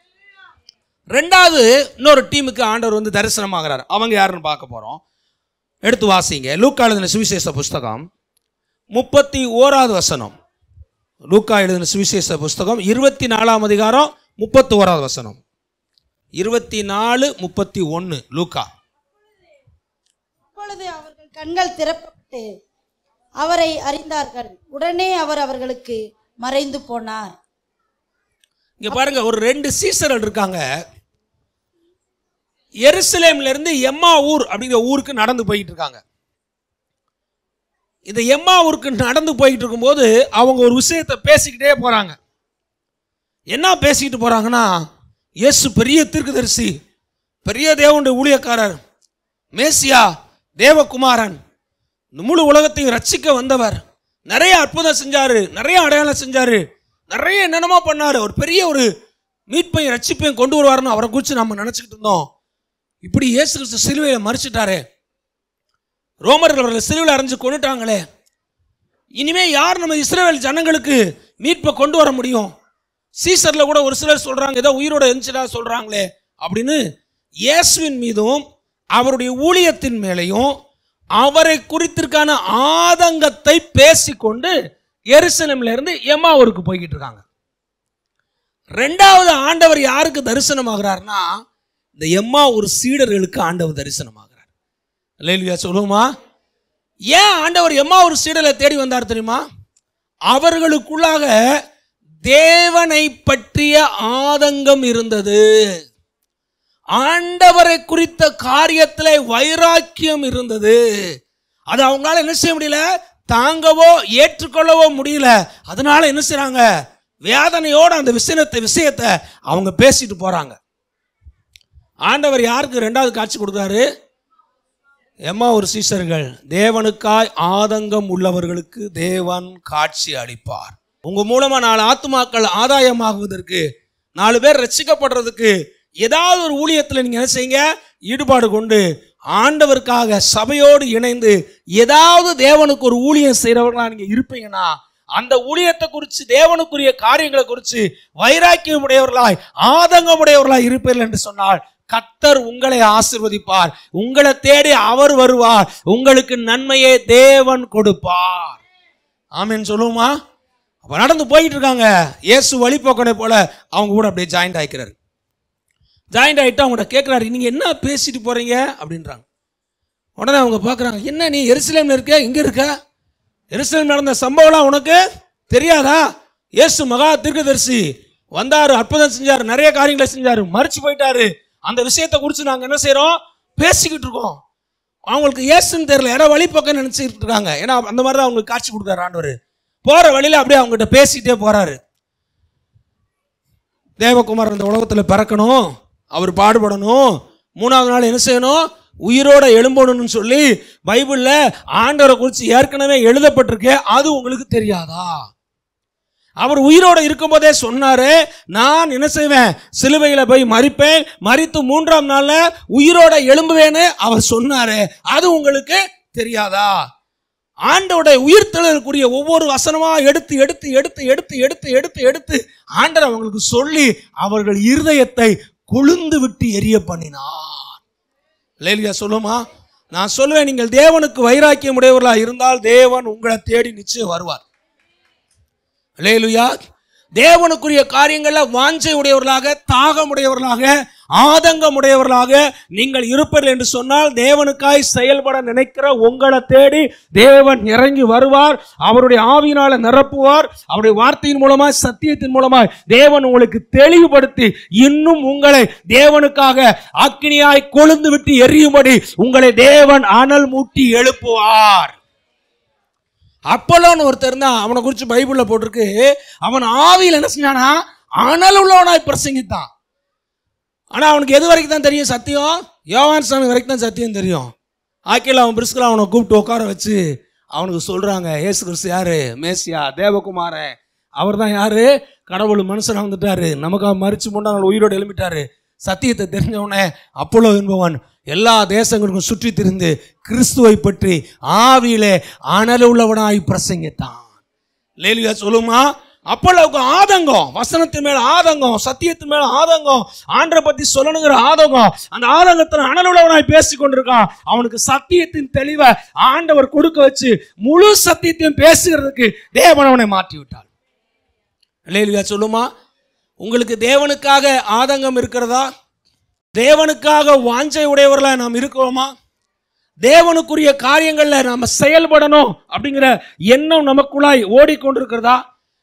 ரெண்டாவது இன்னொரு டீமுக்கு ஆண்டவர் தரிசனமாகிறார். அவங்க யாருன்னு பார்க்க போறோம். எடுத்து வாசிங்க. லூக்கா எழுதின சுவிசேஷ புஸ்தகம் 31வது வசனம். லூக்கா எழுதின சுவிசேஷ புஸ்தகம் 24ஆம் அதிகாரம் 31வது வசனம். 24:31 லூக்கா. அப்பொழுது அவர்கள் கண்கள் திறக்கப்பட்டு அவரை அறிந்தார்கள். உடனே அவர் அவர்களுக்கு மறைந்து போனார். இங்க பாருங்க, ஒரு 2 சீசர்கள் இருக்காங்க. எருசலேம்ல இருந்து எம்மா ஊர் அப்படிங்கிற ஊருக்கு நடந்து போயிட்டு இருக்காங்க. இந்த எம்மா ஊருக்கு நடந்து போயிட்டு இருக்கும்போது அவங்க ஒரு விஷயத்தை பேசிக்கிட்டே போறாங்க. என்ன பேசிக்கிட்டு போறாங்கன்னா, இயேசு பெரிய தீர்க்கதரிசி, பெரிய தேவனுடைய ஊழியக்காரர், மேசியா, தேவகுமாரன், முழு உலகத்தையும் ரட்சிக்க வந்தவர், நிறைய அற்புதம் செஞ்சாரு, நிறைய அடையாளம் செஞ்சாரு, நிறைய என்னென்னமோ பண்ணாரு, ஒரு பெரிய ஒரு மீட்பையும் ரட்சிப்பையும் கொண்டு வருவாருன்னு அவரை குறித்து நம்ம நினைச்சுக்கிட்டு இருந்தோம். இப்படி இயேசு கிறிஸ்து சிலுவையை மறிச்சிட்டாரே, ரோமர்கள் அவர்களை சிலுவையில் அரைஞ்சு கொண்டுட்டாங்களே, இனிமே யார் நம்ம இஸ்ரவேல் ஜனங்களுக்கு மீட்பை கொண்டு வர முடியும்? சீசர்ல கூட ஒரு சிலர் சொல்றாங்க, ஏதோ உயிரோட எரிச்சலா சொல்றாங்களே அப்படின்னு இயேசுவின் மீதும் அவருடைய ஊழியத்தின் மேலையும் அவரை குறித்திற்கான ஆதங்கத்தை பேசிக்கொண்டு எருசலேம்ல இருந்து எம்மாவூருக்கு போய்கிட்டு இருக்காங்க. ரெண்டாவது ஆண்டவர் யாருக்கு தரிசனமாகிறார்னா, இந்த எம்மாவூர் சீடர்களுக்கு ஆண்டவர் தரிசனமாகிறார். அல்லேலூயா சொல்லுமா? ஏன் ஆண்டவர் எம்மாவூர் சீடரை தேடி வந்தார் தெரியுமா? அவர்களுக்குள்ளாக தேவனை பற்றிய ஆதங்கம் இருந்தது, ஆண்டவரை குறித்த காரியத்திலே வைராக்கியம் இருந்தது. அது அவங்களால என்ன செய்ய முடியல, தாங்கவோ ஏற்றுக்கொள்ளவோ முடியல. அதனால என்ன செய்றாங்க, வேதனையோட அந்த விஷயத்தை அவங்க பேசிட்டு போறாங்க. ஆண்டவர் யாருக்கு ரெண்டாவது காட்சி கொடுக்குறாரு? எம்மாவூர் சீஷர்கள். தேவனுக்காய் ஆதங்கம் உள்ளவர்களுக்கு தேவன் காட்சி அளிப்பார். உங்க மூலமா 4 ஆத்துமாக்கள் ஆதாயமாகுவதற்கு, 4 பேர் ரட்சிக்கப்படுறதுக்கு ஏதாவது ஒரு ஊழியத்தில் நீங்க என்ன செய்யுங்க, ஈடுபாடு கொண்டு ஆண்டவருக்காக சபையோடு இணைந்து ஏதாவது தேவனுக்கு ஒரு ஊழியம் செய்யறவர்களா நீங்க இருப்பீங்கன்னா, அந்த ஊழியத்தை குறித்து தேவனுக்குரிய காரியங்களை குறித்து வைராக்கியம் உடையவர்களாய் ஆதங்கம் உடையவர்களாய் இருப்பீர்கள் என்று சொன்னால் கர்த்தர் உங்களை ஆசீர்வதிப்பார். உங்களை தேடி அவர் வருவார். உங்களுக்கு நன்மையை தேவன் கொடுப்பார். ஆமென் சொல்லுமா? அப்ப நடந்து போயிட்டு இருக்காங்க. இயேசு வழிபோக்கனை போல அவங்க கூட அப்படியே ஜாயிண்ட் ஆயிக்கிறாரு. ஜாயிண்ட் ஆகிட்டு அவங்கள்ட்ட கேட்குறாரு, நீங்கள் என்ன பேசிட்டு போகிறீங்க அப்படின்றாங்க. உடனே அவங்க பார்க்குறாங்க, என்ன நீ எருசலேமில் இருக்க, இங்கே இருக்க? எருசலேம் நடந்த சம்பவம்லாம் உனக்கு தெரியாதா? இயேசு மகா தீர்க்கதரிசி வந்தார், அற்புதம் செஞ்சார், நிறைய காரியங்களை செஞ்சார், மறிச்சு போயிட்டாரு. அந்த விஷயத்தை குறித்து நாங்கள் என்ன செய்கிறோம், பேசிக்கிட்டு இருக்கோம். அவங்களுக்கு இயேசுன்னு தெரியல, யாரோ வழிபோக்க நினச்சிக்கிட்டு இருக்காங்க. ஏன்னா அந்த மாதிரி தான் அவங்களுக்கு காட்சி கொடுக்குறாரு ஆண்டவர். போகிற வழியில் அப்படியே அவங்ககிட்ட பேசிகிட்டே போகிறாரு. தேவகுமார் இந்த உலகத்தில் பிறக்கணும், அவர் பாடுபடணும், 3ஆவது நாள் என்ன செய்யணும், உயிரோட எழும்பணும்னு சொல்லி பைபிளில் ஆண்டவரை குறித்து ஏற்கனவே எழுதப்பட்டிருக்கு. அது உங்களுக்கு தெரியாதா? அவர் உயிரோட இருக்கும்போதே சொன்னாரு, நான் என்ன செய்வேன், சிலுவையில போய் மரிப்பேன், மரித்து 3ஆம் நாள்ல உயிரோட எழும்புவேன்னு அவர் சொன்னாரு. அது உங்களுக்கு தெரியாதா? ஆண்டவருடைய உயிர்த்தெழுதலுக்குரிய ஒவ்வொரு வசனமா எடுத்து எடுத்து எடுத்து எடுத்து எடுத்து எடுத்து எடுத்து ஆண்டவர் அவங்களுக்கு சொல்லி அவர்கள் இருதயத்தை கொழுந்து விட்டு எரிய பண்ணினார். அல்லேலூயா சொல்லுமா? நான் சொல்லுவேன், நீங்கள் தேவனுக்கு வைராக்கியம் உடையவர்களா இருந்தால் தேவன் உங்களை தேடி நிச்சயம் வருவார். அல்லேலூயா. தேவனுக்குரிய காரியங்கள்ல வாஞ்சை உடையவர்களாக, தாகம் உடையவர்களாக, ஆதங்கம் உடையவர்களாக நீங்கள் இருப்பீர்கள் என்று சொன்னால் தேவனுக்காய் செயல்பட நினைக்கிற உங்களை தேடி தேவன் இறங்கி வருவார். அவருடைய ஆவியினால நிரப்புவார். அவருடைய வார்த்தையின் மூலமாய், சத்தியத்தின் மூலமாய் தேவன் உங்களுக்கு தெளிவுபடுத்தி இன்னும் உங்களை தேவனுக்காக அக்கினியாய் கொழுந்து விட்டு எரியும்படி உங்களை தேவன் அனல் மூட்டி எழுப்புவார். அப்போலோன்னு ஒருத்தர் தான், அவனை குறித்து பைபிள்ல போட்டிருக்கு. அவன் ஆவியில் என்ன செஞ்சானா, அனல் உள்ளவனாய் பிரசங்கித்தான். ஆனா அவனுக்கு எது வரைக்கும் தான் தெரியும் சத்தியம்? யோவான் சாமி வரைக்கும் தான் சத்தியம் தெரியும். ஆக்கில அவன் பிரிஸ்கலா அவனை கூப்பிட்டு உட்கார வச்சு அவனுக்கு சொல்றாங்க, இயேசு கிறிஸ்து யாரு? மேசியா, தேவகுமாரன். அவர் தான் யாரு? கடவுள் மனுஷனாக வந்துட்டாரு, நமக்காக மரிச்சு 3ஆம் நாள் உயிரோடு எழுப்பிட்டாரு, சத்தியத்தை தெரிஞ்சவனே அப்போலோ என்பவன் எல்லா தேசங்களுக்கும் சுற்றி திரிந்து கிறிஸ்துவை பற்றி ஆவியிலே அனல் உள்ளவனாய் பிரசங்கித்தான். அல்லேலூயா சொல்லுமா. அப்போலோவுக்கு ஆதங்கம், வசனத்தின் மேல ஆதங்கம், சத்தியத்தின் மேல ஆதங்கம், ஆண்டரை பத்தி சொல்லணுங்கிற ஆதங்கம். அந்த ஆதங்கத்தில் அனல் உள்ளவனாய் பேசி கொண்டிருக்கான். அவனுக்கு சத்தியத்தின் தெளிவை ஆண்டவர் கொடுக்க வச்சு முழு சத்தியத்தையும் பேசுகிறதுக்கு தேவன் அவனை மாற்றி விட்டார். அல்லேலூயா சொல்லுமா. உங்களுக்கு தேவனுக்காக ஆதங்கம் இருக்கிறதா? தேவனுக்காக வாஞ்சை உடையவர்களாக நாம் இருக்கிறோமா? தேவனுக்குரிய காரியங்கள்ல நாம செயல்படணும் அப்படிங்கிற எண்ணம் நமக்குள்ளாய் ஓடிக்கொண்டிருக்கிறதா?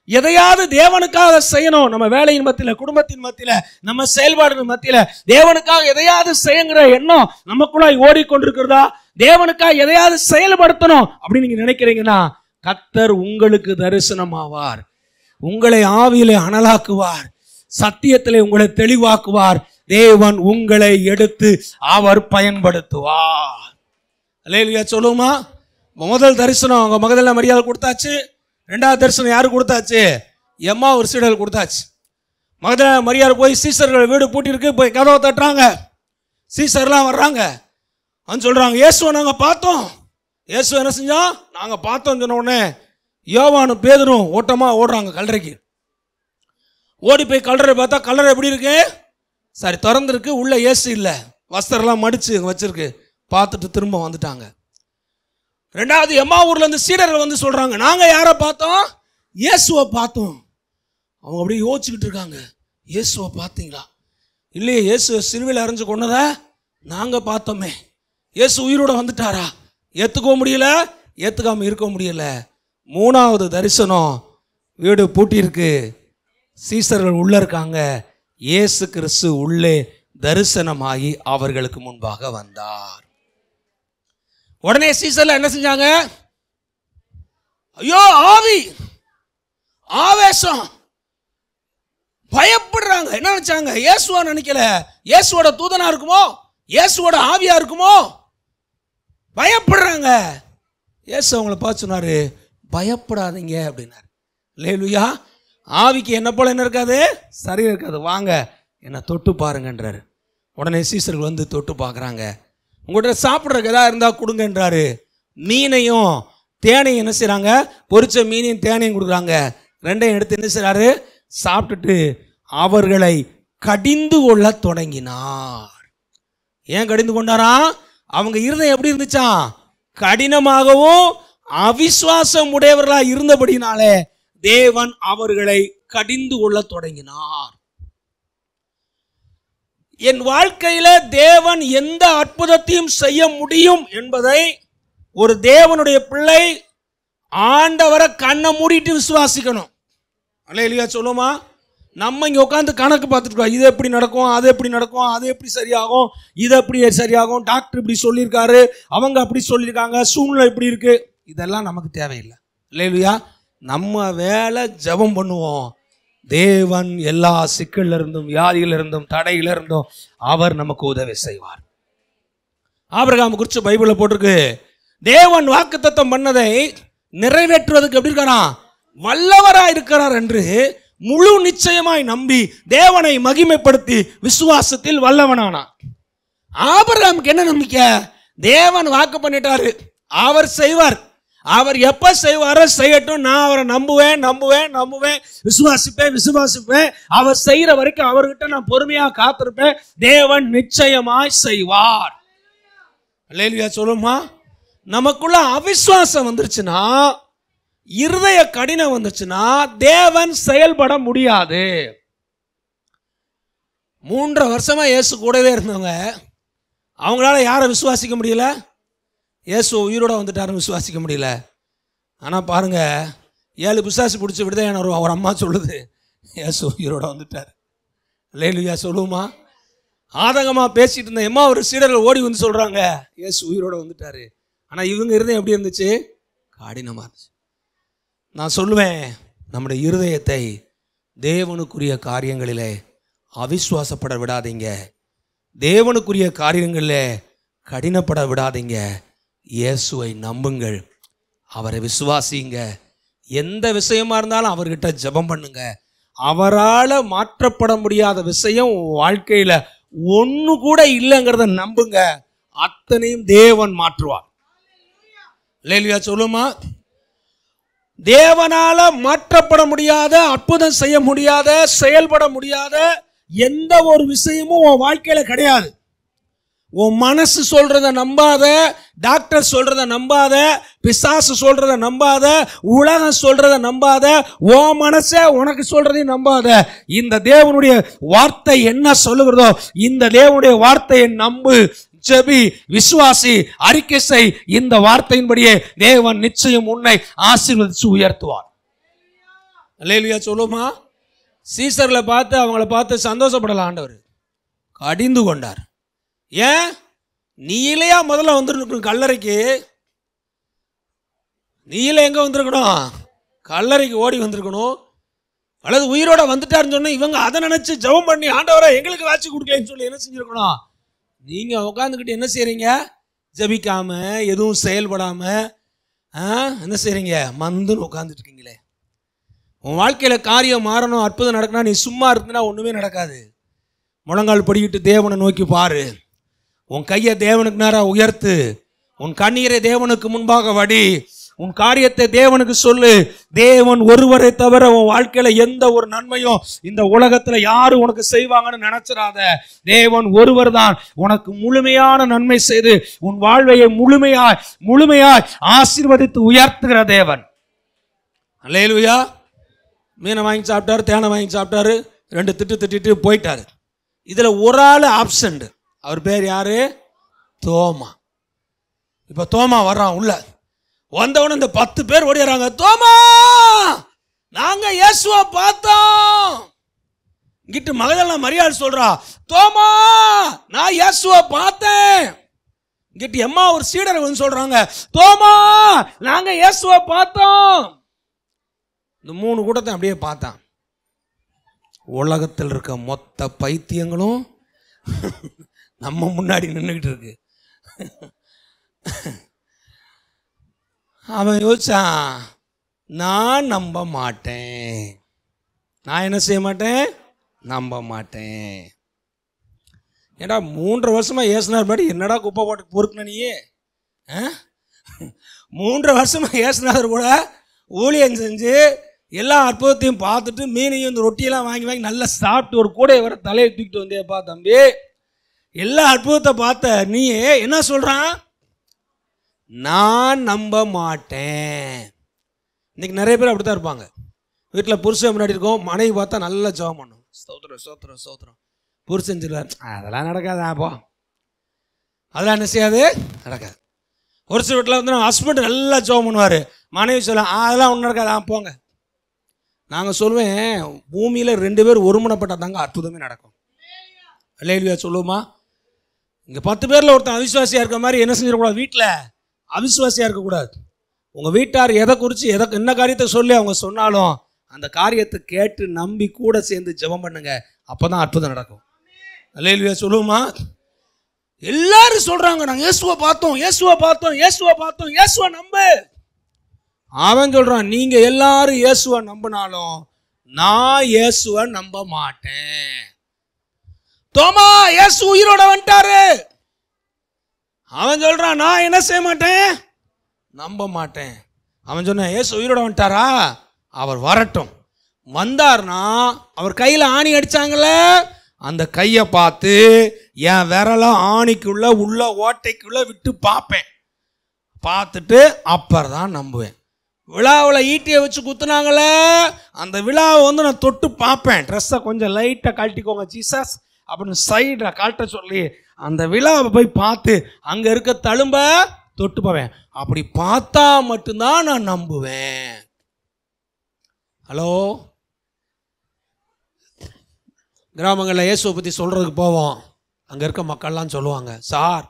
எதையாவது தேவனுக்காக செய்யணும், நம்ம வேலையின் மத்தியில, குடும்பத்தின் மத்தியில, நம்ம செயல்பாடுகள் மத்தியில தேவனுக்காக எதையாவது செய்யுங்கிற எண்ணம் நமக்குள்ளாய் ஓடிக்கொண்டிருக்கிறதா? தேவனுக்காக எதையாவது செயல்படுத்தணும் அப்படின்னு நீங்க நினைக்கிறீங்கன்னா கர்த்தர் உங்களுக்கு தரிசனமாவார், உங்களை ஆவியிலே அனலாக்குவார், சத்தியத்திலே உங்களை தெளிவாக்குவார். தேவன் உங்களை எடுத்து அவர் பயன்படுத்துவார். அல்லேலூயா சொல்லுமா. முதல் தரிசனம் அவங்க மகதலேனா மரியாதை கொடுத்தாச்சு. ரெண்டாவது தரிசனம் யாரு கொடுத்தாச்சு? எம்மா ஒரு சீடர்கள் கொடுத்தாச்சு. மகதலேனா மரியாதை போய் சீசர்கள் வீடு பூட்டி இருக்கு, போய் கதவை தட்டுறாங்க. சீசர்லாம் வர்றாங்க, வந்து சொல்றாங்க இயேசுவை நாங்க பார்த்தோம். இயேசு என்ன செஞ்சோம்? நாங்க பார்த்தோம் சொன்ன உடனே யோவானும் பேதுரும் ஓட்டமா ஓடுறாங்க கல்லறைக்கு. ஓடி போய் கல்லறை பார்த்தா கல்லறை எப்படி இருக்கு? சரி, திறந்துருக்கு, உள்ள இயேசு இல்லை, வஸ்திரம்லாம் மடிச்சு வச்சிருக்கு. பார்த்துட்டு திரும்ப வந்துட்டாங்க. ரெண்டாவது எம்மா ஊர்ல இருந்து சீடர்கள் வந்து சொல்றாங்க நாங்க யாரை பார்த்தோம்? இயேசுவை பார்த்தோம். அவங்க அப்படியே யோசிச்சுக்கிட்டு இருக்காங்க, இயேசுவை பார்த்தீங்களா? இல்லையே, இயேசு சிலுவையில் அரைஞ்சு கொண்டதை நாங்க பார்த்தோமே. இயேசு உயிரோட வந்துட்டாரா? ஏத்துக்க முடியல, ஏத்துக்காம இருக்க முடியல. மூணாவது தரிசனம், வீடு பூட்டி இருக்கு, சீசர்கள் உள்ள இருக்காங்க. இயேசு கிறிஸ்து உள்ளே தரிசனமாகி அவர்களுக்கு முன்பாக வந்தார். உடனே சீசர்ல என்ன செஞ்சாங்க? ஐயோ ஆவி, ஆவேசம், பயப்படுறாங்க. என்ன நினைச்சாங்க? இயேசுவா நினைக்கல, இயேசுவோட தூதனா இருக்குமோ, இயேசுவோட ஆவியா இருக்குமோ, பயப்படுறாங்க. இயேசு அவங்கள பார்த்து சொன்னாரு பயப்படாதீங்க அப்படின்னாரு. அல்லேலூயா. ஆவிக்கு என்ன போல என்ன இருக்காது? சரீரம் இருக்காது, வாங்க என்னை தொட்டு பாருங்கன்றாரு. உடனே சீசர்கள் வந்து தொட்டு பார்க்குறாங்க. உங்கள்கிட்ட சாப்பிட்றதுக்கு எதாவது இருந்தால் கொடுங்கன்றாரு. மீனையும் தேனையும் என்ன செய்கிறாங்க? பொரிச்ச மீனையும் தேனையும் கொடுக்குறாங்க. ரெண்டையும் எடுத்து என்ன செய்கிறாரு? சாப்பிட்டுட்டு அவர்களை கடிந்து கொள்ள தொடங்கினார். ஏன் கடிந்து கொண்டாரா? அவங்க இருதயம் எப்படி இருந்துச்சான்? கடினமாகவும் அவிசுவாசம் உடையவர்களாக இருந்தபடினாலே தேவன் அவர்களை கடிந்து கொள்ள தொடங்கினார். என் வாழ்க்கையில தேவன் எந்த அற்புதத்தையும் செய்ய முடியும் என்பதை ஒரு தேவனுடைய பிள்ளை ஆண்டவரை கண்ணை மூடிட்டு விசுவாசிக்கணும். அல்லேலூயா சொல்லுமா. நம்ம இங்க உட்காந்து கணக்கு பார்த்துட்டு இருக்கோம், இது எப்படி நடக்கும், அது எப்படி நடக்கும், அது எப்படி சரியாகும், இது எப்படி சரியாகும், டாக்டர் இப்படி சொல்லியிருக்காரு, அவங்க அப்படி சொல்லியிருக்காங்க, சூழ்நிலை இப்படி இருக்கு, இதெல்லாம் நமக்கு தேவையில்லை. அல்லேலூயா. நம்ம வேலை ஜெபம் பண்ணுவோம். தேவன் எல்லா சிக்கல்ல இருந்தும், வியாதியில இருந்தும், தடையில இருந்தும் அவர் நமக்கு உதவி செய்வார். ஆபிரகாம் குறித்து பைபிள்ல போட்டிருக்கு, தேவன் வாக்குத்தத்தம் பண்ணதை நிறைவேற்றுவதற்கு எப்படி இருக்காராம்? வல்லவரா இருக்கிறார் என்று முழு நிச்சயமாய் நம்பி தேவனை மகிமைப்படுத்தி விசுவாசத்தில் வல்லவனானான். ஆபிரகாமுக்கு என்ன நம்பிக்கை? தேவன் வாக்கு பண்ணிட்டாரு, அவர் செய்வார், அவர் எப்ப செய்வாரோ செய்யட்டும், நான் அவரை நம்புவேன் நம்புவேன் நம்புவேன், விசுவாசிப்பேன் விசுவாசிப்பேன், அவர் செய்யற வரைக்கும் அவர்கிட்ட நான் பொறுமையா காத்திருப்பேன், தேவன் நிச்சயமாய் செய்வார். அல்லேலூயா சொல்லுமா. நமக்குள்ள அவிசுவாசம் வந்துருச்சுன்னா, இருதய கடினம் வந்துச்சுன்னா தேவன் செயல்பட முடியாது. 3 வருஷமா இயேசு கூடவே இருந்தவங்க, அவங்களால யாரை விசுவாசிக்க முடியல? இயேசு உயிரோட வந்துட்டாருன்னு விசுவாசிக்க முடியல. ஆனால் பாருங்க, 7 பிசாசு பிடிச்சி விடுதேன் ஒரு அம்மா சொல்லுது, இயேசு உயிரோட வந்துட்டார். அல்லேலூயா சொல்லுமா. ஆதங்கமா பேசிட்டு இருந்த எம்மா ஒரு சீடர்கள் ஓடி வந்து சொல்றாங்க இயேசு உயிரோட வந்துட்டாரு. ஆனால் இவங்க இருதயம் எப்படி இருந்துச்சு? கடினமா இருந்துச்சு. நான் சொல்லுவேன், நம்முடைய இருதயத்தை தேவனுக்குரிய காரியங்களிலே அவிசுவாசப்பட விடாதீங்க, தேவனுக்குரிய காரியங்களிலே கடினப்பட விடாதீங்க. இயேசுவை நம்புங்கள், அவரை விசுவாசிங்க. எந்த விஷயமா இருந்தாலும் அவர்கிட்ட ஜெபம் பண்ணுங்க. அவரால் மாற்றப்பட முடியாத விஷயம் வாழ்க்கையில் ஒண்ணு கூட இல்லைங்கிறத நம்புங்க, அத்தனையும் தேவன் மாற்றுவார். அல்லேலூயா சொல்லுமா? தேவனால மாற்றப்பட முடியாத, அற்புதம் செய்ய முடியாத, செயல்பட முடியாத எந்த ஒரு விஷயமும் உன் வாழ்க்கையில கிடையாது. உன் மனசு சொல்றத நம்பாத, டாக்டர் சொல்றத நம்பாத, பிசாசு சொல்றத நம்பாத, உலகம் சொல்றத நம்பாத, உன் மனசே உனக்கு சொல்றதையும் நம்பாத. இந்த தேவனுடைய வார்த்தை என்ன சொல்லுகிறதோ இந்த தேவனுடைய வார்த்தையை நம்பு, ஜெபி, விசுவாசி, அறிக்கை செய். இந்த வார்த்தையின்படியே தேவன் நிச்சயம் உன்னை ஆசீர்வதித்து உயர்த்துவார். அல்லேலூயா சொல்லுமா? சீசர்களை பார்த்து அவங்கள பார்த்து சந்தோஷப்படல ஆண்டவர், கடிந்து கொண்டார். ஏன்? நீ இல்லையா முதல்ல வந்துருக்கணும் கல்லறைக்கு? நீல எங்க வந்திருக்கணும்? கல்லறைக்கு ஓடி வந்திருக்கணும். அல்லது உயிரோட வந்துட்டாருன்னு சொன்னா இவங்க அதை நினைச்சு ஜெபம் பண்ணி ஆண்டவரை எங்களுக்கு வாட்சி கொடுக்கலன்னு சொல்லி என்ன செஞ்சிருக்கணும்? நீங்க உட்காந்துக்கிட்டு என்ன செய்றீங்க? ஜெபிக்காம, எதுவும் செயல்படாம என்ன செய்றீங்க? மந்துன்னு உட்காந்துட்டு இருக்கீங்களே. உன் வாழ்க்கையில காரியம் மாறணும், அற்புதம் நடக்கணும், நீ சும்மா இருக்குன்னா ஒண்ணுமே நடக்காது. முழங்கால் படிக்கிட்டு தேவனை நோக்கி பாரு. உன் கையை தேவனுக்கு நேராக உயர்த்து. உன் கண்ணீரை தேவனுக்கு முன்பாக வடி. உன் காரியத்தை தேவனுக்கு சொல்லு. தேவன் ஒருவரை தவிர உன் வாழ்க்கையில எந்த ஒரு நன்மையும் இந்த உலகத்துல யாரு உனக்கு செய்வாங்கன்னு நினைச்சிடாத. தேவன் ஒருவர் தான் உனக்கு முழுமையான நன்மை செய்து உன் வாழ்வையை முழுமையாய் ஆசீர்வதித்து உயர்த்துகிற தேவன். அல்லேலூயா. மீனை வாங்கி சாப்பிட்டாரு, தேனை வாங்கி சாப்பிட்டாரு, 2 திட்டு திட்டிட்டு போயிட்டாரு. இதுல ஒரு ஆள் ஆப்சண்ட். அவர் பேர் யாரு? தோமா. இப்ப தோமா வர்றான் உள்ள. வந்தவன இந்த 10 பேர் ஓடிறாங்க. தோமா, நாங்க இயேசுவை பார்த்தோம். இங்கிட்டு மகதலேனா மரியாள் சொல்றா, தோமா நான் இயேசுவை பார்த்தேன். இங்கிட்டு எம்மா ஒரு சீடர் வந்து சொல்றாங்க, தோமா நாங்க இயேசுவை பார்த்தோம். இந்த 3 கூட்டத்தை அப்படியே பார்த்தான். உலகத்தில் இருக்க மொத்த பைத்தியங்களும் நம்ம முன்னாடி நின்றுகிட்டு இருக்கு. அவன் யோசிச்சான், நான் நம்ப மாட்டேன். நான் என்ன செய்ய மாட்டேன்? நம்ப மாட்டேன். ஏடா 3 வருஷமா ஏசுனார் பாடி என்னடா குப்பை போட்டு பொறுக்கணும் நீயே? 3 வருஷமா ஏசுனார் கூட ஊழியம் செஞ்சு எல்லா அற்புதத்தையும் பார்த்துட்டு மீனையும் இந்த ரொட்டியெல்லாம் வாங்கி நல்லா சாப்பிட்டு ஒரு கூட வர தலையை தூக்கிட்டு வந்தேப்பா தம்பி. எல்லா அற்புதத்தை பார்த்த நீ என்ன சொல்றான்? நான் நம்ப மாட்டேன். இன்னைக்கு நிறைய பேர் அப்படித்தான் இருப்பாங்க. வீட்டில் புருஷன் முன்னாடி இருக்கும், மனைவி பார்த்தா நல்லா ஜெபம் பண்ணும், ஸ்தோத்திரம் ஸ்தோத்திரம் ஸ்தோத்திரம். புருஷன் சொல்லுவார், அதெல்லாம் நடக்காது, அப்போ அதெல்லாம் என்ன செய்யாது, நடக்காது. ஒரு சில வீட்டில் வந்து ஹஸ்பண்ட் நல்லா ஜெபம் பண்ணுவார், மனைவி சொல்ல அதெல்லாம் ஒன்றும் நடக்காது, போங்க. நாங்கள் சொல்லுவேன், பூமியில் 2 பேர் ஒருமனப்பட்டால் தாங்க அற்புதமே நடக்கும். அல்லேலூயா சொல்லுவோமா? இங்கே 10 பேரில் ஒருத்தன் அவிசுவாசியாக இருக்கிற மாதிரி என்ன செஞ்சிடக்கூடாது? வீட்டில் அவிசுவாசியாக இருக்கக்கூடாது. உங்கள் வீட்டார் எதை குறித்து என்ன காரியத்தை சொல்லி அவங்க சொன்னாலும் அந்த காரியத்தை கேட்டு நம்பி கூட சேர்ந்து ஜெபம் பண்ணுங்க. அப்போ தான் அற்புதம் நடக்கும். அல்லேலூயா சொல்லுவோமா? எல்லாரும் சொல்கிறாங்க, நாங்கள் இயேசுவை பார்த்தோம், இயேசுவை பார்த்தோம், இயேசுவை பார்த்தோம், இயேசுவை நம்பு. அவன் சொல்கிறான், நீங்கள் எல்லாரும் இயேசுவை நம்பினாலும் நான் இயேசுவை நம்ப மாட்டேன். தோமா, இயேசு உயிரோட வந்துட்டாரு. அவன் சொல்றான், நான் என்ன செய்ய மாட்டேன்? நம்ப மாட்டேன். அவன் சொன்னான், இயேசு உயிரோட வந்துட்டாரா? அவர் வரட்டும். வந்தார்னா அவர் கையில் ஆணி அடிச்சாங்கல்ல, அந்த கையை பார்த்து என் விரலை ஆணிக்குள்ள உள்ள ஓட்டைக்குள்ள விட்டு பார்ப்பேன். பார்த்துட்டு அப்புறம் தான் நம்புவேன். விழாவில் ஈட்டியை வச்சு குத்துனாங்களே, அந்த விழாவை வந்து நான் தொட்டு பார்ப்பேன். ட்ரெஸ்ஸை கொஞ்சம் லைட்டாக கழட்டிக்கோங்க ஜீசஸ் அப்படின்னு சைடில் கழட்ட சொல்லி அந்த விழாவை போய் பார்த்து அங்கே இருக்க தழும்ப தொட்டு போவேன். அப்படி பார்த்தா மட்டும்தான் நான் நம்புவேன். ஹலோ, கிராமங்களில் இயேசுவை பற்றி சொல்கிறதுக்கு போவோம். அங்கே இருக்க மக்கள்லாம் சொல்லுவாங்க, சார்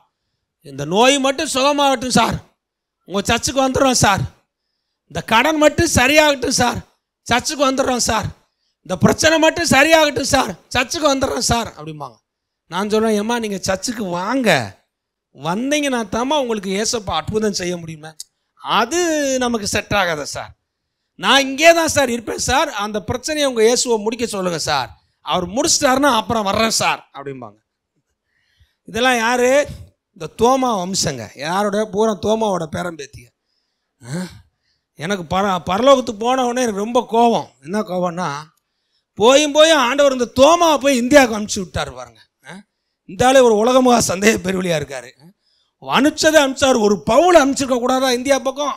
இந்த நோய் மட்டும் சுகமாகட்டும் சார், உங்கள் சர்ச்சுக்கு வந்துடுறோம் சார். இந்த கடன் மட்டும் சரியாகட்டும் சார், சர்ச்சுக்கு வந்துடுறோம் சார். இந்த பிரச்சனை மட்டும் சரியாகட்டும் சார், சர்ச்சுக்கு வந்துடுறோம் சார் அப்படிம்பாங்க. நான் சொல்கிறேன், ஏம்மா நீங்கள் சர்ச்சுக்கு வாங்க, வந்தீங்கன்னா தாம்மா உங்களுக்கு ஏசப்பா அற்புதம் செய்ய முடியுமா? அது நமக்கு செட் ஆகாத சார். நான் இங்கே தான் சார் இருப்பேன் சார், அந்த பிரச்சனையை உங்கள் இயேசுவை முடிக்க சொல்லுங்கள் சார், அவர் முடிச்சிட்டாருன்னா அப்புறம் வர்றேன் சார் அப்படிம்பாங்க. இதெல்லாம் யார்? இந்த தோமா வம்சங்க. யாரோட? பூரா தோமாவோட பேரம்பேத்திய. எனக்கு பரலோகத்துக்கு போன உடனே எனக்கு ரொம்ப கோபம். என்ன கோபம்னா, போயும் ஆண்டவர் இந்த தோமாவை போய் இந்தியாவுக்கு அனுப்பிச்சி விட்டார் பாருங்க. இந்தியாவிலே ஒரு உலகமாக சந்தேக பெருவழியாக இருக்கார். அனுப்பிச்சதே அனுப்பிச்சார். ஒரு பவுல் அனுப்பிச்சிருக்க கூடாதா இந்தியா பக்கம்?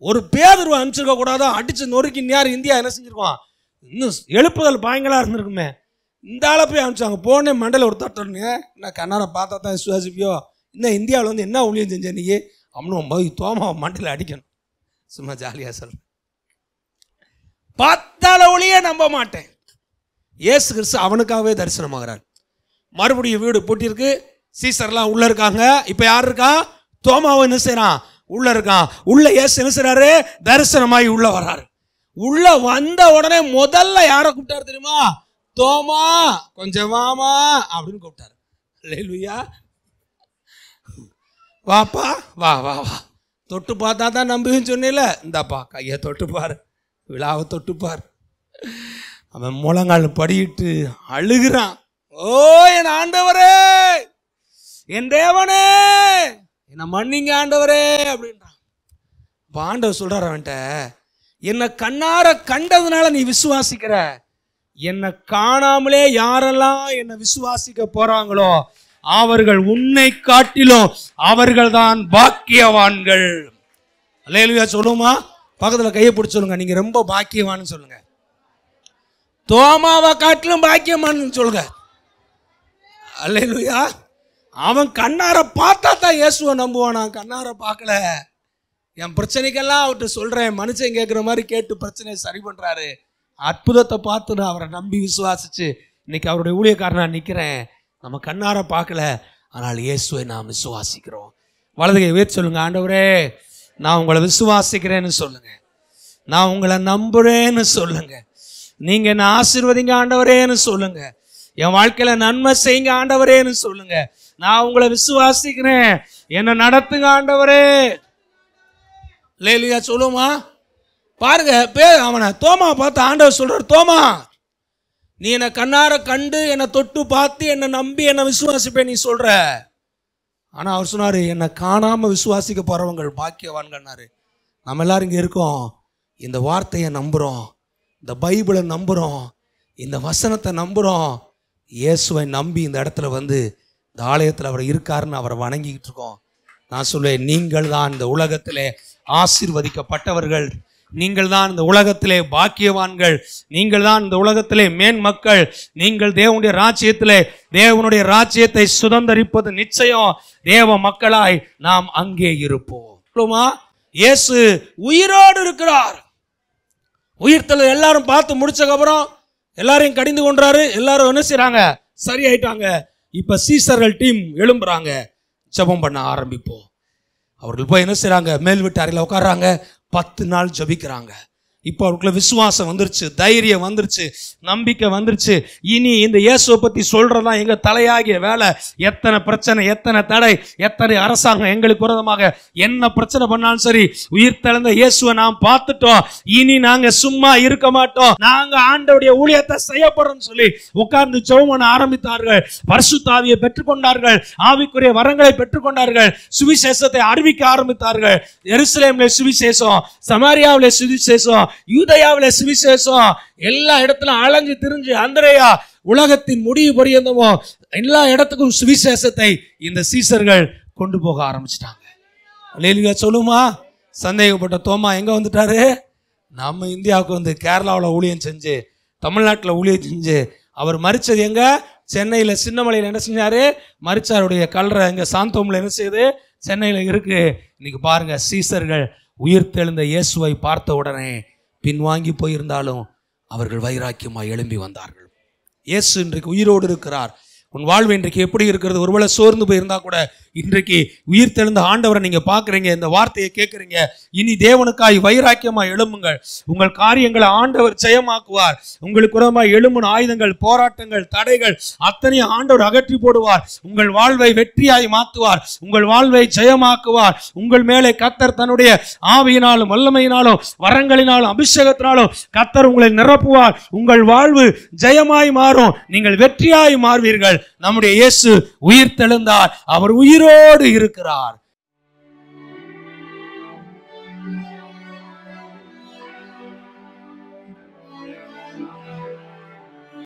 ஒரு பேதுருவை அனுப்பிச்சிருக்க கூடாதா? அடித்து நொறுக்கி நேரம் இந்தியா என்ன செஞ்சுருக்கோம்? இன்னும் எழுப்புதல் பயங்களாக இருந்திருக்குமே. இந்த ஆளை போய் அனுப்பிச்சாங்க. போனே மண்டல ஒரு தட்டுன்னு, நான் கண்ணார பார்த்தா தான் விசுவாசிப்பியோ, இன்னும் இந்தியாவில் வந்து என்ன ஊழியம் செஞ்ச நீ அப்படின்னு போய் தோமாவை மண்டல அடிக்கணும். சும்மா ஜாலியாக சொல்ல, பார்த்தால ஒளியே நம்ப மாட்டேன். இயேசு கிறிஸ்து அவனுக்காகவே தரிசனமாகிறார். மறுபடியும் வீடு பூட்டியிருக்கு, சீசர்லாம் உள்ள இருக்காங்க. இப்போ யார் இருக்கா? தோமாவை என்ன செய்யறான்? உள்ள இருக்கான். உள்ள இயேசு என்ன செய்றாரு? தரிசனமாகி உள்ள வர்றாரு. உள்ள வந்த உடனே முதல்ல யாரை கூப்பிட்டாரு தெரியுமா? தோமா, கொஞ்சம் வாமா அப்படின்னு கூப்பிட்டாரு. அல்லேலூயா. வாப்பா, வா வா வா, தொட்டு பார்த்தா தான் நம்புன்னு சொன்னேல, இந்தாப்பா கையை தொட்டுப்பார், விழாவை தொட்டுப்பார். அவன் முழங்கால் படியிட்டு அழுகிறான். ஓ என் ஆண்டவரே, என் தேவனே, என்ன மன்னிங்க ஆண்டவரே அப்படின்றான். ஆண்டவர் சொல்றார் அவன்கிட்ட, என்னை கண்ணார கண்டதுனால நீ விசுவாசிக்கிற, என்னை காணாமலே யாரெல்லாம் என்னை விசுவாசிக்க போறாங்களோ அவர்கள் உன்னை காட்டிலும் அவர்கள் தான் பாக்கியவான்கள். அல்லேலூயா சொல்லுமா? பக்கத்துல கையை பிடிச்சு சொல்லுங்க, நீங்க ரொம்ப பாக்கியவான்னு சொல்லுங்க. தோமாவை காட்டிலும் பாக்கியவான்னு சொல்லுங்க. அல்லேலூயா. அவன் கண்ணார பார்த்தா தான் இயேசுவை நம்புவானா? கண்ணார பார்க்கல. என் பிரச்சனைக்கெல்லாம் அவர்கிட்ட சொல்றேன், மனுஷன் கேட்குற மாதிரி கேட்டு பிரச்சனையை சரி பண்றாரு. அற்புதத்தை பார்த்து நான் அவரை நம்பி விசுவாசிச்சு இன்னைக்கு அவருடைய ஊழியக்காரனா நிற்கிறேன். நம்ம கண்ணார பார்க்கல, ஆனால் இயேசுவை நாம் விசுவாசிக்கிறோம். வலதுகை உயர்த்தி சொல்லுங்க, ஆண்டவரே நான் உங்களை விசுவாசிக்கிறேன்னு சொல்லுங்க, நான் உங்களை நம்புறேன்னு சொல்லுங்க, நீங்க என்ன ஆசீர்வதிங்க ஆண்டவரேன்னு சொல்லுங்க, என் வாழ்க்கையில நன்மை செய்யுங்க ஆண்டவரேன்னு சொல்லுங்க. நான் உங்களை விசுவாசிக்கிறேன், என்ன நடத்துங்க ஆண்டவரே. லேலியா சொல்லுமா? பாருங்க, அவனை தோமா பார்த்து ஆண்டவர் சொல்றார், தோமா நீ என்னை கண்ணார கண்டு என்னை தொட்டு பார்த்து என்னை நம்பி என்னை விசுவாசிப்பேன் நீ சொல்ற. ஆனா அவர் சொன்னாரு, என்னை காணாம விசுவாசிக்க போறவங்க பாக்கியவான்கள்னாரு. நம்ம எல்லாரும் இங்க இருக்கோம், இந்த வார்த்தையை நம்புறோம், இந்த பைபிளை நம்புறோம், இந்த வசனத்தை நம்புறோம். இயேசுவை நம்பி இந்த இடத்துல வந்து இந்த ஆலயத்தில் அவர் இருக்காருன்னு அவரை வணங்கிக்கிட்டு இருக்கோம். நான் சொல்லுவேன், நீங்கள் தான் இந்த உலகத்திலே ஆசீர்வதிக்கப்பட்டவர்கள், நீங்கள் தான் இந்த உலகத்திலே பாக்கியவான்கள், நீங்கள் தான் இந்த உலகத்திலே மேன்மக்கள். நீங்கள் தேவனுடைய ராஜ்யத்திலே தேவனுடைய ராஜ்யத்தை சுதந்தரிப்பது நிச்சயம். தேவ மக்களாய் நாம் அங்கே இருப்போம். இயேசு உயிரோடு இருக்கிறார். உயிர்த்தெழுதல் எல்லாரும் பார்த்து முடிச்சக்கப்புறம் எல்லாரையும் கடிந்து கொண்டாரு. எல்லாரும் என்ன செய்றாங்க? சரியாயிட்டாங்க. இப்ப சீசர்கள் டீம் எழும்புறாங்க, ஜெபம் பண்ண ஆரம்பிப்போம். அவர்கள் போய் என்ன செய்றாங்க? மேல் வீட்டு அறையில் உட்கார்றாங்க, 10 நாள் ஜெபிக்கிறாங்க. இப்போ அவருக்குள்ள விசுவாசம் வந்துருச்சு, தைரியம் வந்துருச்சு, நம்பிக்கை வந்துருச்சு. இனி இந்த இயேசுவை பத்தி சொல்றதா எங்க தலையாகிய வேலை. எத்தனை பிரச்சனை, எத்தனை தடை, எத்தனை அரசாங்கம் எங்களுக்கு விரோதமாக என்ன பிரச்சனை பண்ணாலும் சரி, உயிர் தெழுந்த இயேசுவை நாம் பார்த்துட்டோம், இனி நாங்க சும்மா இருக்க மாட்டோம், நாங்க ஆண்டவருடைய ஊழியத்தை செய்யப்படுறோம்னு சொல்லி உட்கார்ந்து ஜெபம் பண்ண ஆரம்பித்தார்கள். பரிசுத்த ஆவியை பெற்றுக்கொண்டார்கள், ஆவிக்குரிய வரங்களை பெற்றுக்கொண்டார்கள், சுவிசேஷத்தை அறிவிக்க ஆரம்பித்தார்கள். எருசலேமிலே சுவிசேஷம், சமாரியாவிலே சுவிசேஷம், யூதயாவிலே சுவிசேஷம், எல்லா இடத்துல அலைஞ்சு திரிஞ்சு அந்திரேயா உலகத்தின் முடிவு பரியந்தமோ எல்லா இடத்துக்கும் சுவிசேஷத்தை இந்த சீசர்கள் கொண்டு போக ஆரம்பிச்சிட்டாங்க. அல்லேலூயா சொல்லுமா? சந்தேகப்பட்ட தோமா எங்க வந்துட்டாரு? நம்ம இந்தியாவுக்கு வந்து கேரளாவில் ஊழியம் செஞ்சு, தமிழ்நாட்டில் ஊழியம் செஞ்சு, அவர் மரிச்சது எங்க? சென்னையில் சின்னமலையில் என்ன செஞ்சாரு? மரிச்சாருடைய கல்லறை எங்க? சாந்தோம்ல என்ன செய்யுது? சென்னையில் இருக்கு. இன்னைக்கு பாருங்க, சீசர்கள் உயிர் தெழுந்த இயேசுவை பார்த்த உடனே பின்வாங்கி போயிருந்தாலும் அவர்கள் வைராக்கியமாய் எழும்பி வந்தார்கள். இயேசு இன்றைக்கு உயிரோடு இருக்கிறார். உன் வாழ்வு இன்றைக்கு எப்படி இருக்கிறது? ஒருவேளை சோர்ந்து போயிருந்தா கூட இன்றைக்கு உயிர் தெழுந்த ஆண்டவரை நீங்க பாக்குறீங்க, இந்த வார்த்தையை கேட்குறீங்க. இனி தேவனுக்காய் வைராக்கியமாய் எழும்புங்கள். உங்கள் காரியங்களை ஆண்டவர் ஜெயமாக்குவார். உங்களுக்கு விரோதமாய் எழும்பின ஆயுதங்கள், போராட்டங்கள், தடைகள் அத்தனையும் ஆண்டவர் அகற்றி போடுவார். உங்கள் வாழ்வை வெற்றியாய் மாற்றுவார். உங்கள் வாழ்வை ஜெயமாக்குவார். உங்கள் மேலே கர்த்தர் தன்னுடைய ஆவியினாலும் வல்லமையினாலும் வரங்களினாலும் அபிஷேகத்தினாலும் கர்த்தர் உங்களை நிரப்புவார். உங்கள் வாழ்வு ஜெயமாய் மாறும். நீங்கள் வெற்றியாய் மாறுவீர்கள். நம்முடைய இயேசு உயிர் தெழுந்தார். அவர் உயிரோடு இருக்கிறார்.